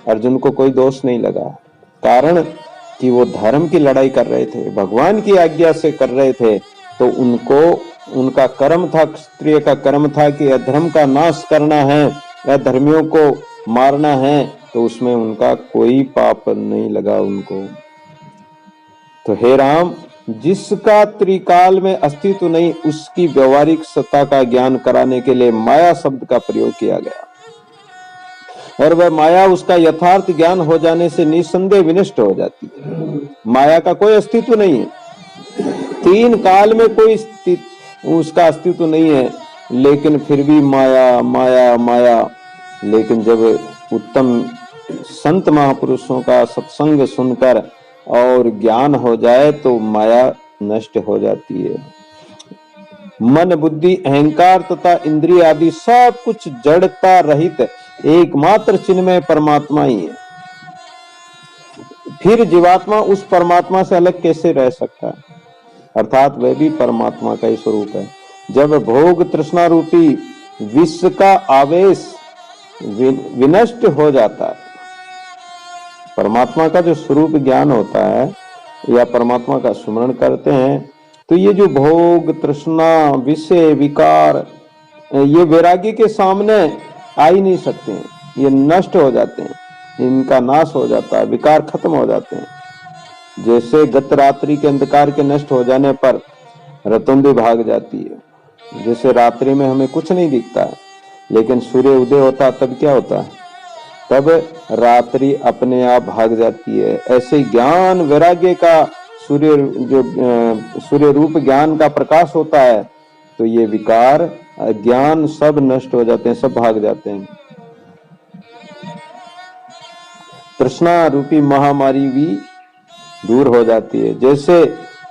अर्जुन को कोई दोष नहीं लगा, कारण कि वो धर्म की लड़ाई कर रहे थे, भगवान की आज्ञा से कर रहे थे, तो उनको उनका कर्म था, क्षत्रिय का कर्म था कि अधर्म का नाश करना है, अधर्मियों को मारना है, तो उसमें उनका कोई पाप नहीं लगा उनको। तो हे राम, जिसका त्रिकाल में अस्तित्व नहीं, उसकी व्यवहारिक सत्ता का ज्ञान कराने के लिए माया शब्द का प्रयोग किया गया, और वह माया उसका यथार्थ ज्ञान हो जाने से निसंदेह विनष्ट हो जाती है। माया का कोई अस्तित्व नहीं है, तीन काल में कोई उसका अस्तित्व नहीं है, लेकिन फिर भी माया माया माया। लेकिन जब उत्तम संत महापुरुषों का सत्संग सुनकर और ज्ञान हो जाए तो माया नष्ट हो जाती है। मन बुद्धि अहंकार तथा इंद्रिय आदि सब कुछ जड़ता रहित एकमात्र चिन्मय परमात्मा ही है। फिर जीवात्मा उस परमात्मा से अलग कैसे रह सकता है? अर्थात वह भी परमात्मा का ही स्वरूप है। जब भोग तृष्णा रूपी विश्व का आवेश विनष्ट हो जाता है, परमात्मा का जो स्वरूप ज्ञान होता है या परमात्मा का स्मरण करते हैं, तो ये जो भोग तृष्णा विषय विकार, ये वैराग्य के सामने आ ही नहीं सकते हैं, ये नष्ट हो जाते हैं, इनका नाश हो जाता है, विकार खत्म हो जाते हैं। जैसे गत रात्रि के अंधकार के नष्ट हो जाने पर रतन भी भाग जाती है। जैसे रात्रि में हमें कुछ नहीं दिखता है, लेकिन सूर्य उदय होता तब क्या होता है? तब रात्रि अपने आप भाग जाती है। ऐसे ज्ञान वैराग्य का सूर्य रूप ज्ञान का प्रकाश होता है, तो ये विकार ज्ञान सब नष्ट हो जाते हैं, सब भाग जाते हैं। तृष्णा रूपी महामारी भी दूर हो जाती है। जैसे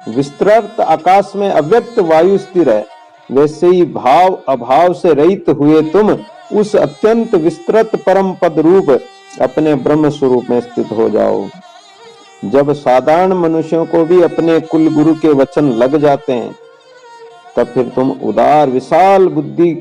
विस्तृत आकाश में अव्यक्त वायु स्थिर है, वैसे ही भाव अभाव से रहित हुए तुम उस अत्यंत विस्तृत परम पद रूप अपने ब्रह्म स्वरूप में स्थित हो जाओ। जब साधारण मनुष्यों को भी अपने कुल गुरु के वचन लग जाते हैं, तब फिर तुम उदार विशाल बुद्धि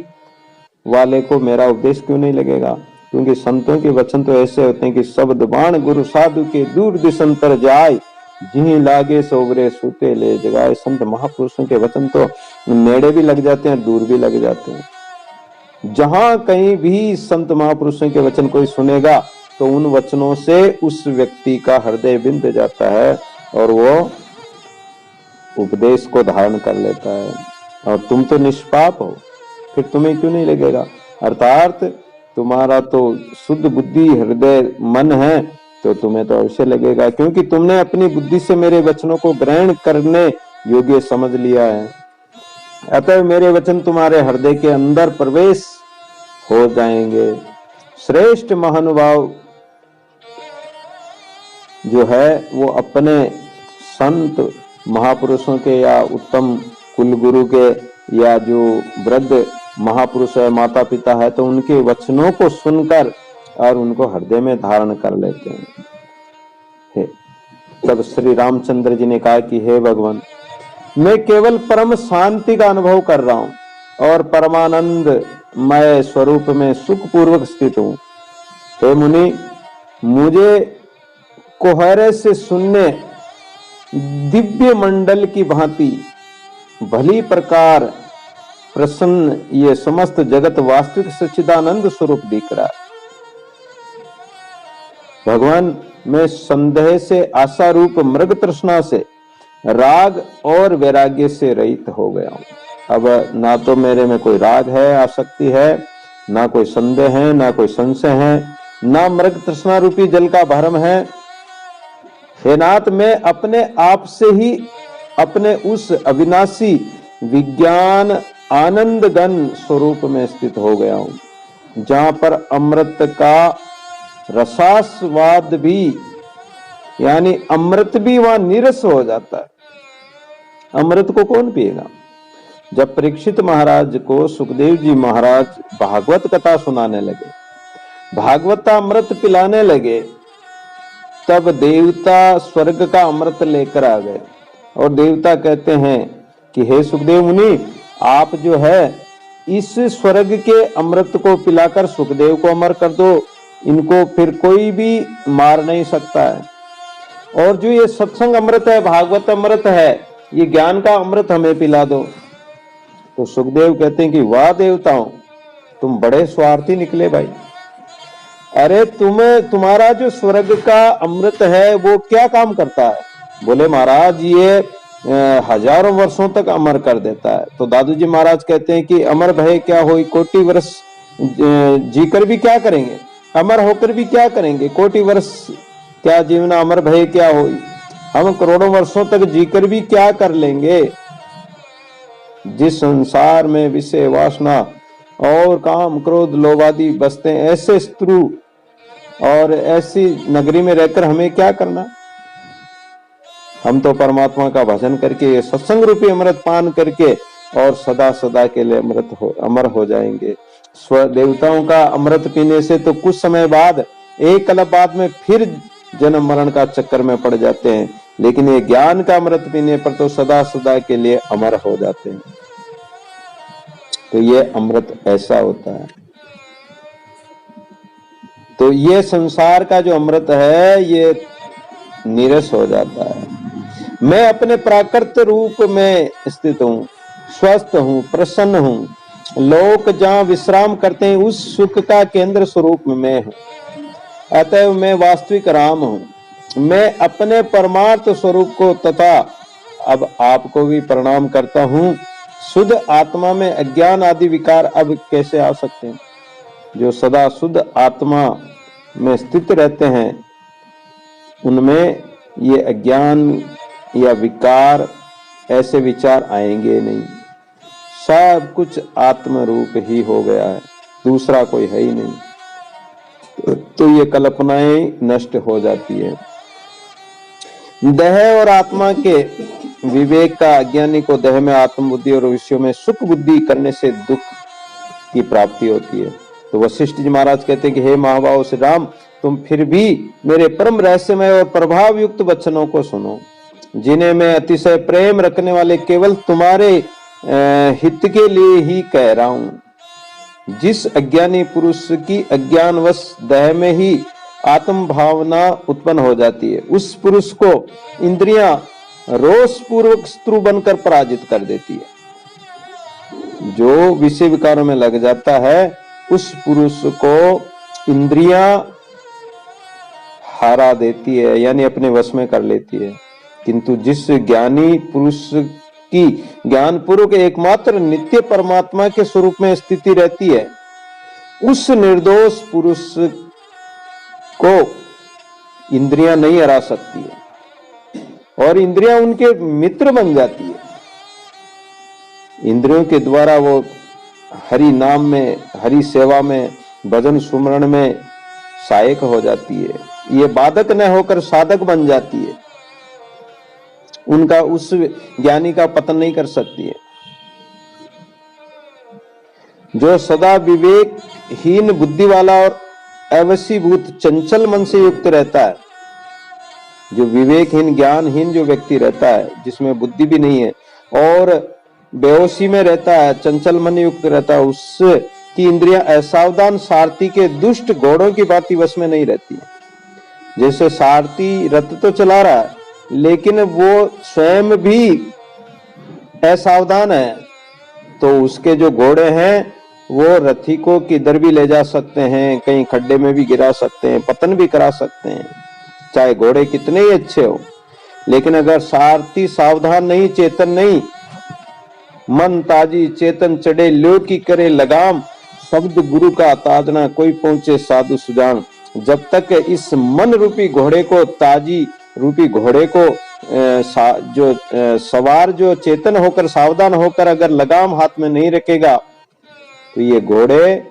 वाले को मेरा उपदेश क्यों नहीं लगेगा? क्योंकि संतों के वचन तो ऐसे होते हैं कि शब्द बाण गुरु साधु के दूर दिशंतर जाए, जिन्हीं लागे सोवरे सूते ले जगाए। संत महापुरुषों के वचन तो नेड़े भी लग जाते हैं, दूर भी लग जाते हैं। जहां कहीं भी संत महापुरुषों के वचन कोई सुनेगा, तो उन वचनों से उस व्यक्ति का हृदय बिंद जाता है और वो उपदेश को धारण कर लेता है। और तुम तो निष्पाप हो, फिर तुम्हें क्यों नहीं लगेगा? अर्थात तुम्हारा तो शुद्ध बुद्धि हृदय मन है, तो तुम्हें तो अवश्य लगेगा, क्योंकि तुमने अपनी बुद्धि से मेरे वचनों को ग्रहण करने योग्य समझ लिया है। अतः मेरे वचन तुम्हारे हृदय के अंदर प्रवेश हो जाएंगे। श्रेष्ठ महानुभाव जो है वो अपने संत महापुरुषों के या उत्तम कुल गुरु के या जो वृद्ध महापुरुष है, माता पिता है, तो उनके वचनों को सुनकर और उनको हृदय में धारण कर लेते हैं। तब श्री रामचंद्र जी ने कहा कि हे भगवान, मैं केवल परम शांति का अनुभव कर रहा हूं और परमानंद मय स्वरूप में सुख पूर्वक स्थित हूं। हे मुनि, मुझे कोहरे से सुनने दिव्य मंडल की भांति भली प्रकार प्रसन्न ये समस्त जगत वास्तविक सच्चिदानंद स्वरूप दिख रहा है। भगवान में संदेह से, आशा रूप मृग तृष्णा से, राग और वैराग्य से रहित हो गया हूं। अब ना तो मेरे में कोई राग है, आसक्ति है, ना कोई संदेह है, ना कोई संशय है, ना मृग तृष्णा रूपी जल का भ्रम है। हे नाथ, मैं अपने आप से ही अपने उस अविनाशी विज्ञान आनंद घन स्वरूप में स्थित हो गया हूं, जहां पर अमृत का रसास्वाद भी, यानी अमृत भी वहां नीरस हो जाता है। अमृत को कौन पिएगा? जब परीक्षित महाराज को सुखदेव जी महाराज भागवत कथा सुनाने लगे, भागवतामृत पिलाने लगे, तब देवता स्वर्ग का अमृत लेकर आ गए और देवता कहते हैं कि हे सुखदेव मुनि, आप जो है इस स्वर्ग के अमृत को पिलाकर सुखदेव को अमर कर दो, इनको फिर कोई भी मार नहीं सकता है। और जो ये सत्संग अमृत है, भागवत अमृत है, ये ज्ञान का अमृत हमें पिला दो। तो सुखदेव कहते हैं कि वाह देवताओं, तुम बड़े स्वार्थी निकले भाई। अरे तुम्हारा जो स्वर्ग का अमृत है वो क्या काम करता है? बोले महाराज ये हजारों वर्षों तक अमर कर देता है। तो दादू जी महाराज कहते हैं कि अमर भय क्या होई, कोटि वर्ष जीकर भी क्या करेंगे, अमर होकर भी क्या करेंगे, कोटि वर्ष क्या जीवना, अमर भय क्या होई, हम करोड़ों वर्षों तक जीकर भी क्या कर लेंगे। जिस संसार में विषय वासना और काम क्रोध लोभ आदि बसते हैं, ऐसे शत्रु और ऐसी नगरी में रहकर हमें क्या करना। हम तो परमात्मा का भजन करके, सत्संग रूपी अमृत पान करके और सदा सदा के लिए अमर हो जाएंगे। स्व देवताओं का अमृत पीने से तो कुछ समय बाद, एक कल्प बाद में फिर जन्म मरण का चक्कर में पड़ जाते हैं, लेकिन ये ज्ञान का अमृत पीने पर तो सदा सदा के लिए अमर हो जाते हैं। तो ये अमृत ऐसा होता है। तो ये संसार का जो अमृत है ये नीरस हो जाता है। मैं अपने प्राकृत रूप में स्थित हूँ, स्वस्थ हूँ, प्रसन्न हूँ। लोक जहाँ विश्राम करते हैं उस सुख का केंद्र स्वरूप में हूँ। अतएव मैं वास्तविक राम हूँ। मैं अपने परमार्थ स्वरूप को तथा अब आपको भी प्रणाम करता हूँ। शुद्ध आत्मा में अज्ञान आदि विकार अब कैसे आ सकते हैं? जो सदा शुद्ध आत्मा में स्थित रहते हैं उनमें ये अज्ञान या विकार, ऐसे विचार आएंगे नहीं। सब कुछ आत्म रूप ही हो गया है, दूसरा कोई है ही नहीं। तो ये कल्पनाएं नष्ट हो जाती है। देह और आत्मा के विवेक का अज्ञानी को देह में आत्म बुद्धि और विषयों में सुख बुद्धि करने से दुख की प्राप्ति होती है। तो वशिष्ठ जी महाराज कहते हैं कि हे महाबाहो श्री राम, तुम फिर भी मेरे परम रहस्यमय और प्रभाव युक्त वचनों को सुनो, जिन्हें मैं अतिशय प्रेम रखने वाले केवल तुम्हारे हित के लिए ही कह रहा हूं। जिस अज्ञानी पुरुष की अज्ञानवश देह में ही आत्म भावना उत्पन्न हो जाती है, उस पुरुष को इंद्रियां रोष पूर्वक शत्रु बनकर पराजित कर देती है। जो विषय विकारों में लग जाता है उस पुरुष को इंद्रियां हारा देती है, यानी अपने वश में कर लेती है। किंतु जिस ज्ञानी पुरुष की ज्ञान पूर्वक एकमात्र नित्य परमात्मा के स्वरूप में स्थिति रहती है, उस निर्दोष पुरुष को इंद्रियां नहीं हरा सकती है और इंद्रियां उनके मित्र बन जाती है। इंद्रियों के द्वारा वो हरि नाम में, हरि सेवा में, भजन सुमरण में सहायक हो जाती है। ये बाधक न होकर साधक बन जाती है। उनका उस ज्ञानी का पतन नहीं कर सकती है। जो सदा विवेकहीन बुद्धि वाला और अवशीभूत चंचल मन से युक्त रहता है, जो विवेकहीन ज्ञानहीन जो व्यक्ति रहता है, जिसमें बुद्धि भी नहीं है और बेहोशी में रहता है, चंचल मन युक्त रहता है, उसकी इंद्रियां असावधान सारथी के दुष्ट घोड़ों की भांति वश में नहीं रहती। जैसे सारथी रथ तो चला रहा है लेकिन वो स्वयं भी असावधान है, तो उसके जो घोड़े हैं वो रथी को किधर भी ले जा सकते हैं, कहीं खड्डे में भी गिरा सकते हैं, पतन भी करा सकते हैं, चाहे घोड़े कितने ही अच्छे हो। लेकिन अगर सारथी सावधान नहीं, चेतन नहीं, मन ताजी चेतन चढ़े लो की करे लगाम, शब्द गुरु का ताजना कोई पहुंचे साधु सुजान। जब तक इस मन रूपी घोड़े को, ताजी रूपी घोड़े को सवार जो चेतन होकर सावधान होकर अगर लगाम हाथ में नहीं रखेगा तो ये घोड़े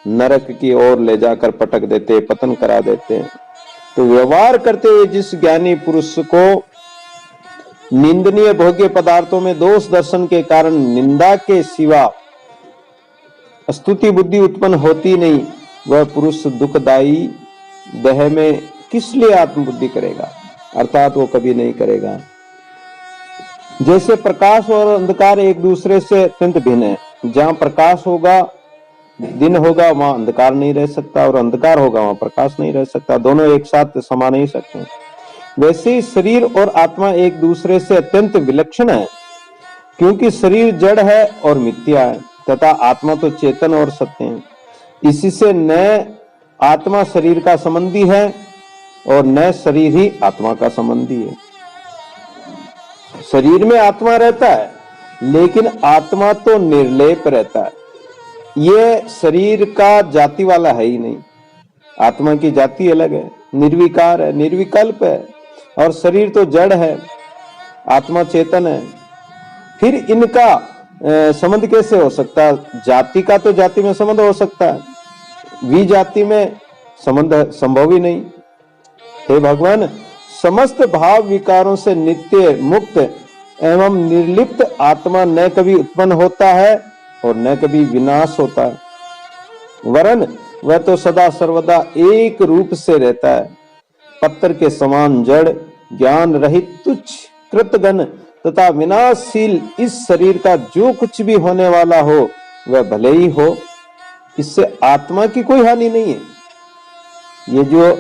नरक की ओर ले जाकर पटक देते, पतन करा देते हैं। तो व्यवहार करते हुए जिस ज्ञानी पुरुष को निंदनीय भोग्य पदार्थों में दोष दर्शन के कारण निंदा के सिवा स्तुति बुद्धि उत्पन्न होती नहीं, वह पुरुष दुखदायी देह में किस लिए आत्मबुद्धि करेगा, अर्थात वो कभी नहीं करेगा। जैसे प्रकाश और अंधकार एक दूसरे से अत्यंत भिन्न है, जहां प्रकाश होगा दिन होगा वहां अंधकार नहीं रह सकता, और अंधकार होगा वहां प्रकाश नहीं रह सकता, दोनों एक साथ समा नहीं सकते। वैसे ही शरीर और आत्मा एक दूसरे से अत्यंत विलक्षण है, क्योंकि शरीर जड़ है और मिथ्या है तथा आत्मा तो चेतन और सत्य है। इसी से न आत्मा शरीर का संबंधी है और न शरीर ही आत्मा का संबंधी है। शरीर में आत्मा रहता है लेकिन आत्मा तो निर्लेप रहता है। ये शरीर का जाति वाला है ही नहीं, आत्मा की जाति अलग है, निर्विकार है, निर्विकल्प है, और शरीर तो जड़ है, आत्मा चेतन है। फिर इनका संबंध कैसे हो सकता है? जाति का तो जाति में संबंध हो सकता है, विजाति में संबंध संभव ही नहीं। हे भगवान, समस्त भाव विकारों से नित्य मुक्त एवं निर्लिप्त आत्मा न कभी उत्पन्न होता है और न कभी विनाश होता है, वरन वह तो सदा सर्वदा एक रूप से रहता है। पत्थर के समान जड़, ज्ञान रहित तुच्छ कृतघ्न तथा विनाशशील इस शरीर का जो कुछ भी होने वाला हो वह भले ही हो, इससे आत्मा की कोई हानि नहीं है। ये जो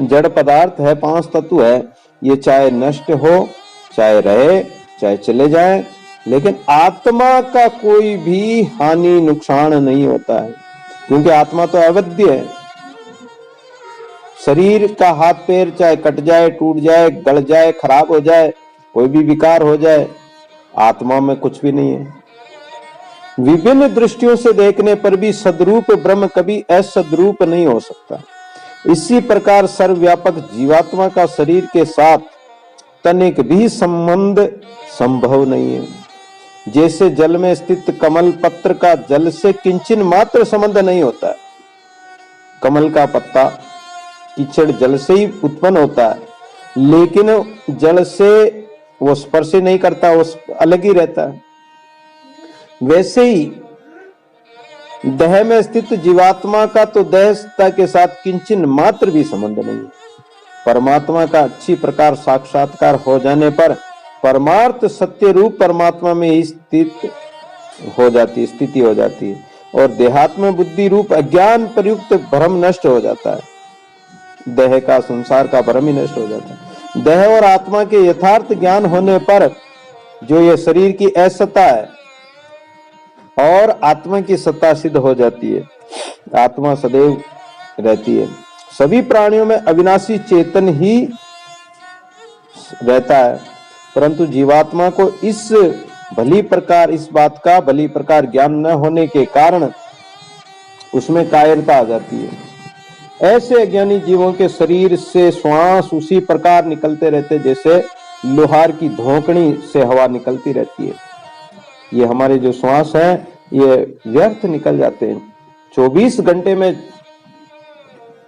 जड़ पदार्थ है, पांच तत्व है, ये चाहे नष्ट हो, चाहे रहे, चाहे चले जाए, लेकिन आत्मा का कोई भी हानि नुकसान नहीं होता है, क्योंकि आत्मा तो अवध्य है। शरीर का हाथ पैर चाहे कट जाए, टूट जाए, गल जाए, खराब हो जाए, कोई भी विकार हो जाए, आत्मा में कुछ भी नहीं है। विभिन्न दृष्टियों से देखने पर भी सद्रूप ब्रह्म कभी असद्रूप नहीं हो सकता। इसी प्रकार सर्वव्यापक जीवात्मा का शरीर के साथ तनिक भी संबंध संभव नहीं है। जैसे जल में स्थित कमल पत्र का जल से किंचन मात्र संबंध नहीं होता है। कमल का पत्ता कीचड़ जल से ही उत्पन्न होता है, लेकिन जल से वो स्पर्श नहीं करता, वो अलग ही रहता है। वैसे ही देह में स्थित जीवात्मा का तो देहता के साथ किंचन मात्र भी संबंध नहीं है। परमात्मा का अच्छी प्रकार साक्षात्कार हो जाने पर परमार्थ सत्य रूप परमात्मा में ही स्थिति हो जाती है, और देहात्म बुद्धि रूप अज्ञान प्रयुक्त भ्रम नष्ट हो जाता है। देह का, संसार का भ्रम ही नष्ट हो जाता है। देह और आत्मा के यथार्थ ज्ञान होने पर जो ये शरीर की असत्ता है और आत्मा की सत्ता सिद्ध हो जाती है। आत्मा सदैव रहती है। सभी प्राणियों में अविनाशी चेतन ही रहता है, परंतु जीवात्मा को इस बात का भली प्रकार ज्ञान न होने के कारण उसमें कायरता आ जाती है। ऐसे अज्ञानी जीवों के शरीर से श्वास उसी प्रकार निकलते रहते जैसे लोहार की धोकनी से हवा निकलती रहती है। ये हमारे जो श्वास है ये व्यर्थ निकल जाते हैं। 24 घंटे में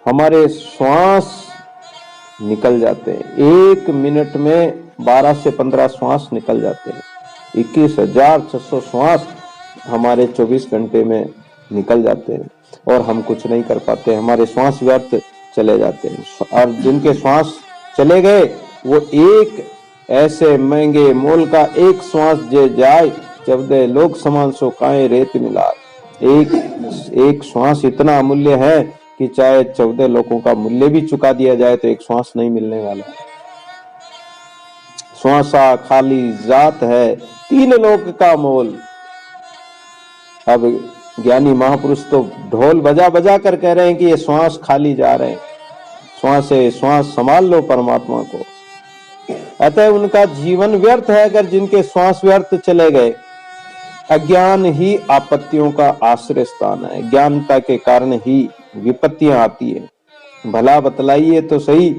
हमारे श्वास निकल जाते हैं। 1 मिनट में 12 से 15 श्वास निकल जाते हैं। 21,600 श्वास हमारे 24 घंटे में निकल जाते हैं और हम कुछ नहीं कर पाते। हमारे श्वास व्यर्थ चले जाते हैं, और जिनके श्वास चले गए वो एक ऐसे महंगे मोल का एक श्वास जे जाए जब दे लोग समान सो काए रेत मिला। एक श्वास इतना अमूल्य है कि चाहे 14 लोगों का मूल्य भी चुका दिया जाए तो एक श्वास नहीं मिलने वाला। श्वासा खाली जात है 3 लोक का मोल, अब ज्ञानी महापुरुष तो ढोल बजा बजा कर कह रहे हैं कि ये श्वास खाली जा रहे हैं, श्वास से श्वास संभाल लो परमात्मा को। अतः उनका जीवन व्यर्थ है अगर जिनके श्वास व्यर्थ चले गए। अज्ञान ही आपत्तियों का आश्रय स्थान है, ज्ञानता के कारण ही विपत्तियां आती है। भला बतलाइए तो सही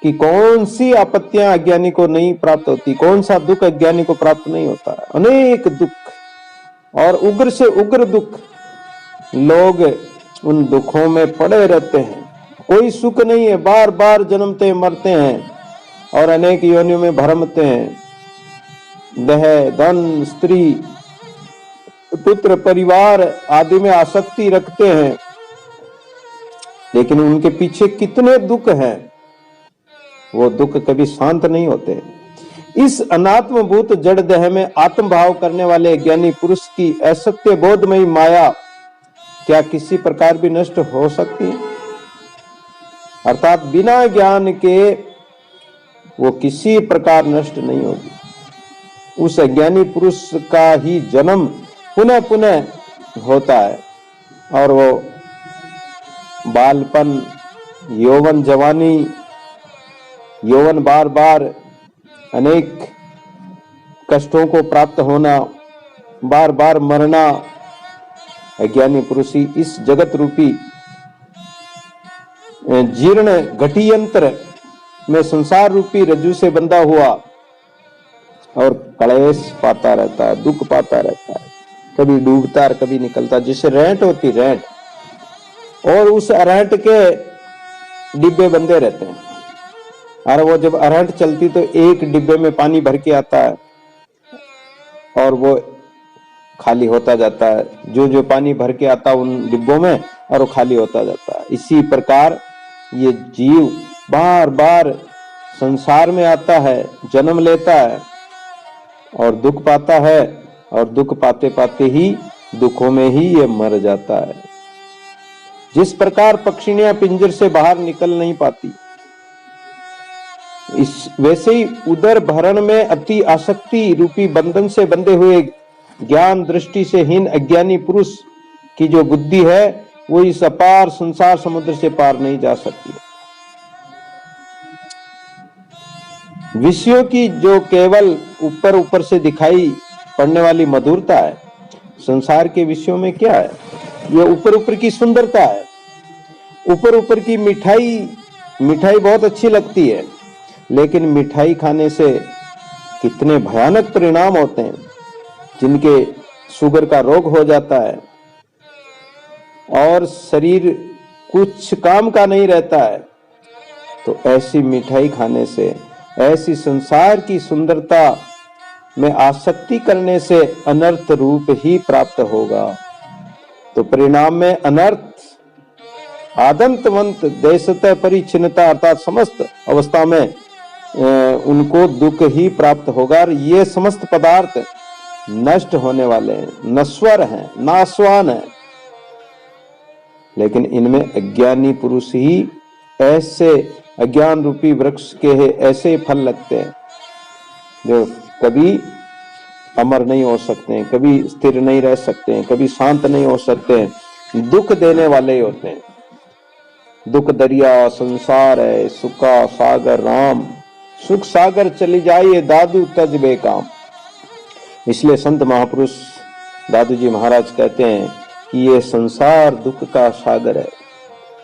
कि कौन सी आपत्तियां अज्ञानी को नहीं प्राप्त होती, कौन सा दुख अज्ञानी को प्राप्त नहीं होता। अनेक दुख और उग्र से उग्र दुख, लोग उन दुखों में पड़े रहते हैं, कोई सुख नहीं है, बार बार जन्मते मरते हैं और अनेक योनियों में भ्रमते हैं। देह, धन, स्त्री, पुत्र, परिवार आदि में आसक्ति रखते हैं, लेकिन उनके पीछे कितने दुख हैं, वो दुख कभी शांत नहीं होते। इस अनात्मभूत जड़ देह में आत्म भाव करने वाले ज्ञानी पुरुष की असत्य बोधमयी माया क्या किसी प्रकार भी नष्ट हो सकती है? अर्थात बिना ज्ञान के वो किसी प्रकार नष्ट नहीं होगी। उस अज्ञानी पुरुष का ही जन्म पुनः पुनः होता है और वो बालपन, यौवन, जवानी, यौवन बार बार अनेक कष्टों को प्राप्त होना, बार बार मरना। अज्ञानी पुरुष ही इस जगत रूपी जीर्ण घटी यंत्र में संसार रूपी रज्जु से बंधा हुआ और कलेश पाता रहता है, दुख पाता रहता है, कभी डूबता और कभी निकलता, जिसे रेंट होती रेंट, और उस अरहट के डिब्बे बंधे रहते हैं। और वो जब अरहट चलती तो एक डिब्बे में पानी भर के आता है और वो खाली होता जाता है, जो जो पानी भर के आता उन डिब्बों में, और वो खाली होता जाता है। इसी प्रकार ये जीव बार बार संसार में आता है, जन्म लेता है और दुख पाता है, और दुख पाते पाते ही दुखों में ही ये मर जाता है। जिस प्रकार पक्षियां पिंजर से बाहर निकल नहीं पाती, इस वैसे ही उदर भरण में अति आसक्ति रूपी बंधन से बंधे हुए ज्ञान दृष्टि से हीन अज्ञानी पुरुष की जो बुद्धि है, वो इस अपार संसार समुद्र से पार नहीं जा सकती। विषयों की जो केवल ऊपर ऊपर से दिखाई पड़ने वाली मधुरता है, संसार के विषयों में क्या है? ये ऊपर ऊपर की सुंदरता है, ऊपर ऊपर की मिठाई। मिठाई बहुत अच्छी लगती है, लेकिन मिठाई खाने से कितने भयानक परिणाम होते हैं, जिनके शुगर का रोग हो जाता है और शरीर कुछ काम का नहीं रहता है। तो ऐसी मिठाई खाने से, ऐसी संसार की सुंदरता में आसक्ति करने से अनर्थ रूप ही प्राप्त होगा। तो परिणाम में अनर्थ, आदंतवंत, देशतः परिच्छिन्नता, अर्थात समस्त अवस्था में उनको दुख ही प्राप्त होगा। और ये समस्त पदार्थ नष्ट होने वाले हैं, नश्वर हैं, नाशवान हैं, लेकिन इनमें अज्ञानी पुरुष ही ऐसे अज्ञान रूपी वृक्ष के ऐसे फल लगते हैं जो कभी अमर नहीं हो सकते हैं, कभी स्थिर नहीं रह सकते हैं, कभी शांत नहीं हो सकते हैं, दुख देने वाले ही होते हैं। दुख दरिया संसार है, सुखा सागर राम, सुख सागर चली जाइए दादू तज बेकाम। इसलिए संत महापुरुष दादू जी महाराज कहते हैं कि ये संसार दुख का सागर है,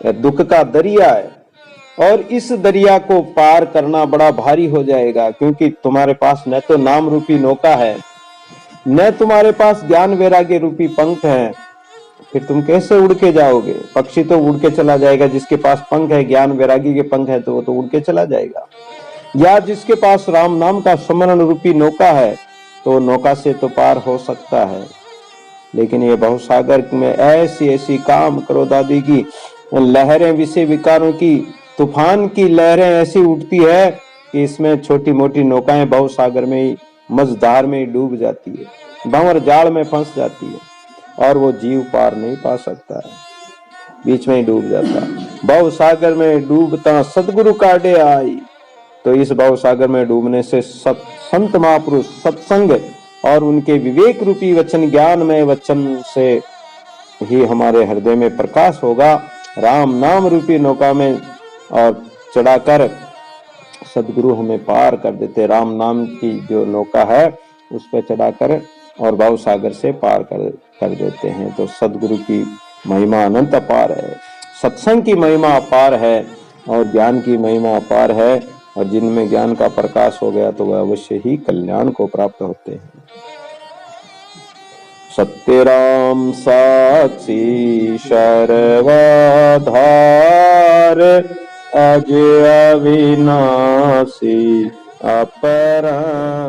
यह दुख का दरिया है, और इस दरिया को पार करना बड़ा भारी हो जाएगा, क्योंकि तुम्हारे पास न तो नाम रूपी नौका है, न तुम्हारे पास ज्ञान वैराग्य रूपी पंख है। फिर तुम कैसे उड़ के जाओगे? पक्षी तो उड़ के चला जाएगा, जिसके पास पंख है, ज्ञान वैराग्य के पंख है, तो वो तो उड़ के चला जाएगा। या जिसके पास राम नाम का स्मरण रूपी नौका है, तो नौका से तो पार हो सकता है। लेकिन ये भवसागर में ऐसी ऐसी काम क्रोध आदि की लहरें, विषय विकारों की तूफान की लहरें ऐसी उठती है कि इसमें छोटी मोटी नौकाएं भवसागर में ही, मझधार में ही डूब जाती है, भंवर जाल में फंस जाती है, और वो जीव पार नहीं पा सकता है, बीच में ही डूब जाता है। भवसागर में डूबता सतगुरु काटे आई। तो इस भवसागर में डूबने से संत महापुरुष सत्संग और उनके विवेक रूपी वचन, ज्ञानमय वचन से ही हमारे हृदय में प्रकाश होगा। राम नाम रूपी नौका में और चढ़ाकर सदगुरु हमें पार कर देते। राम नाम की जो नौका है उस पर चढ़ाकर और भाव सागर से पार कर देते हैं। तो सदगुरु की महिमा अनंत अपार है, सत्संग की महिमा अपार है और ज्ञान की महिमा अपार है। और जिनमें ज्ञान का प्रकाश हो गया तो वह अवश्य ही कल्याण को प्राप्त होते हैं। सत्य राम साक्षी सर्वाधार, अजय अविनाशी अपरंपार।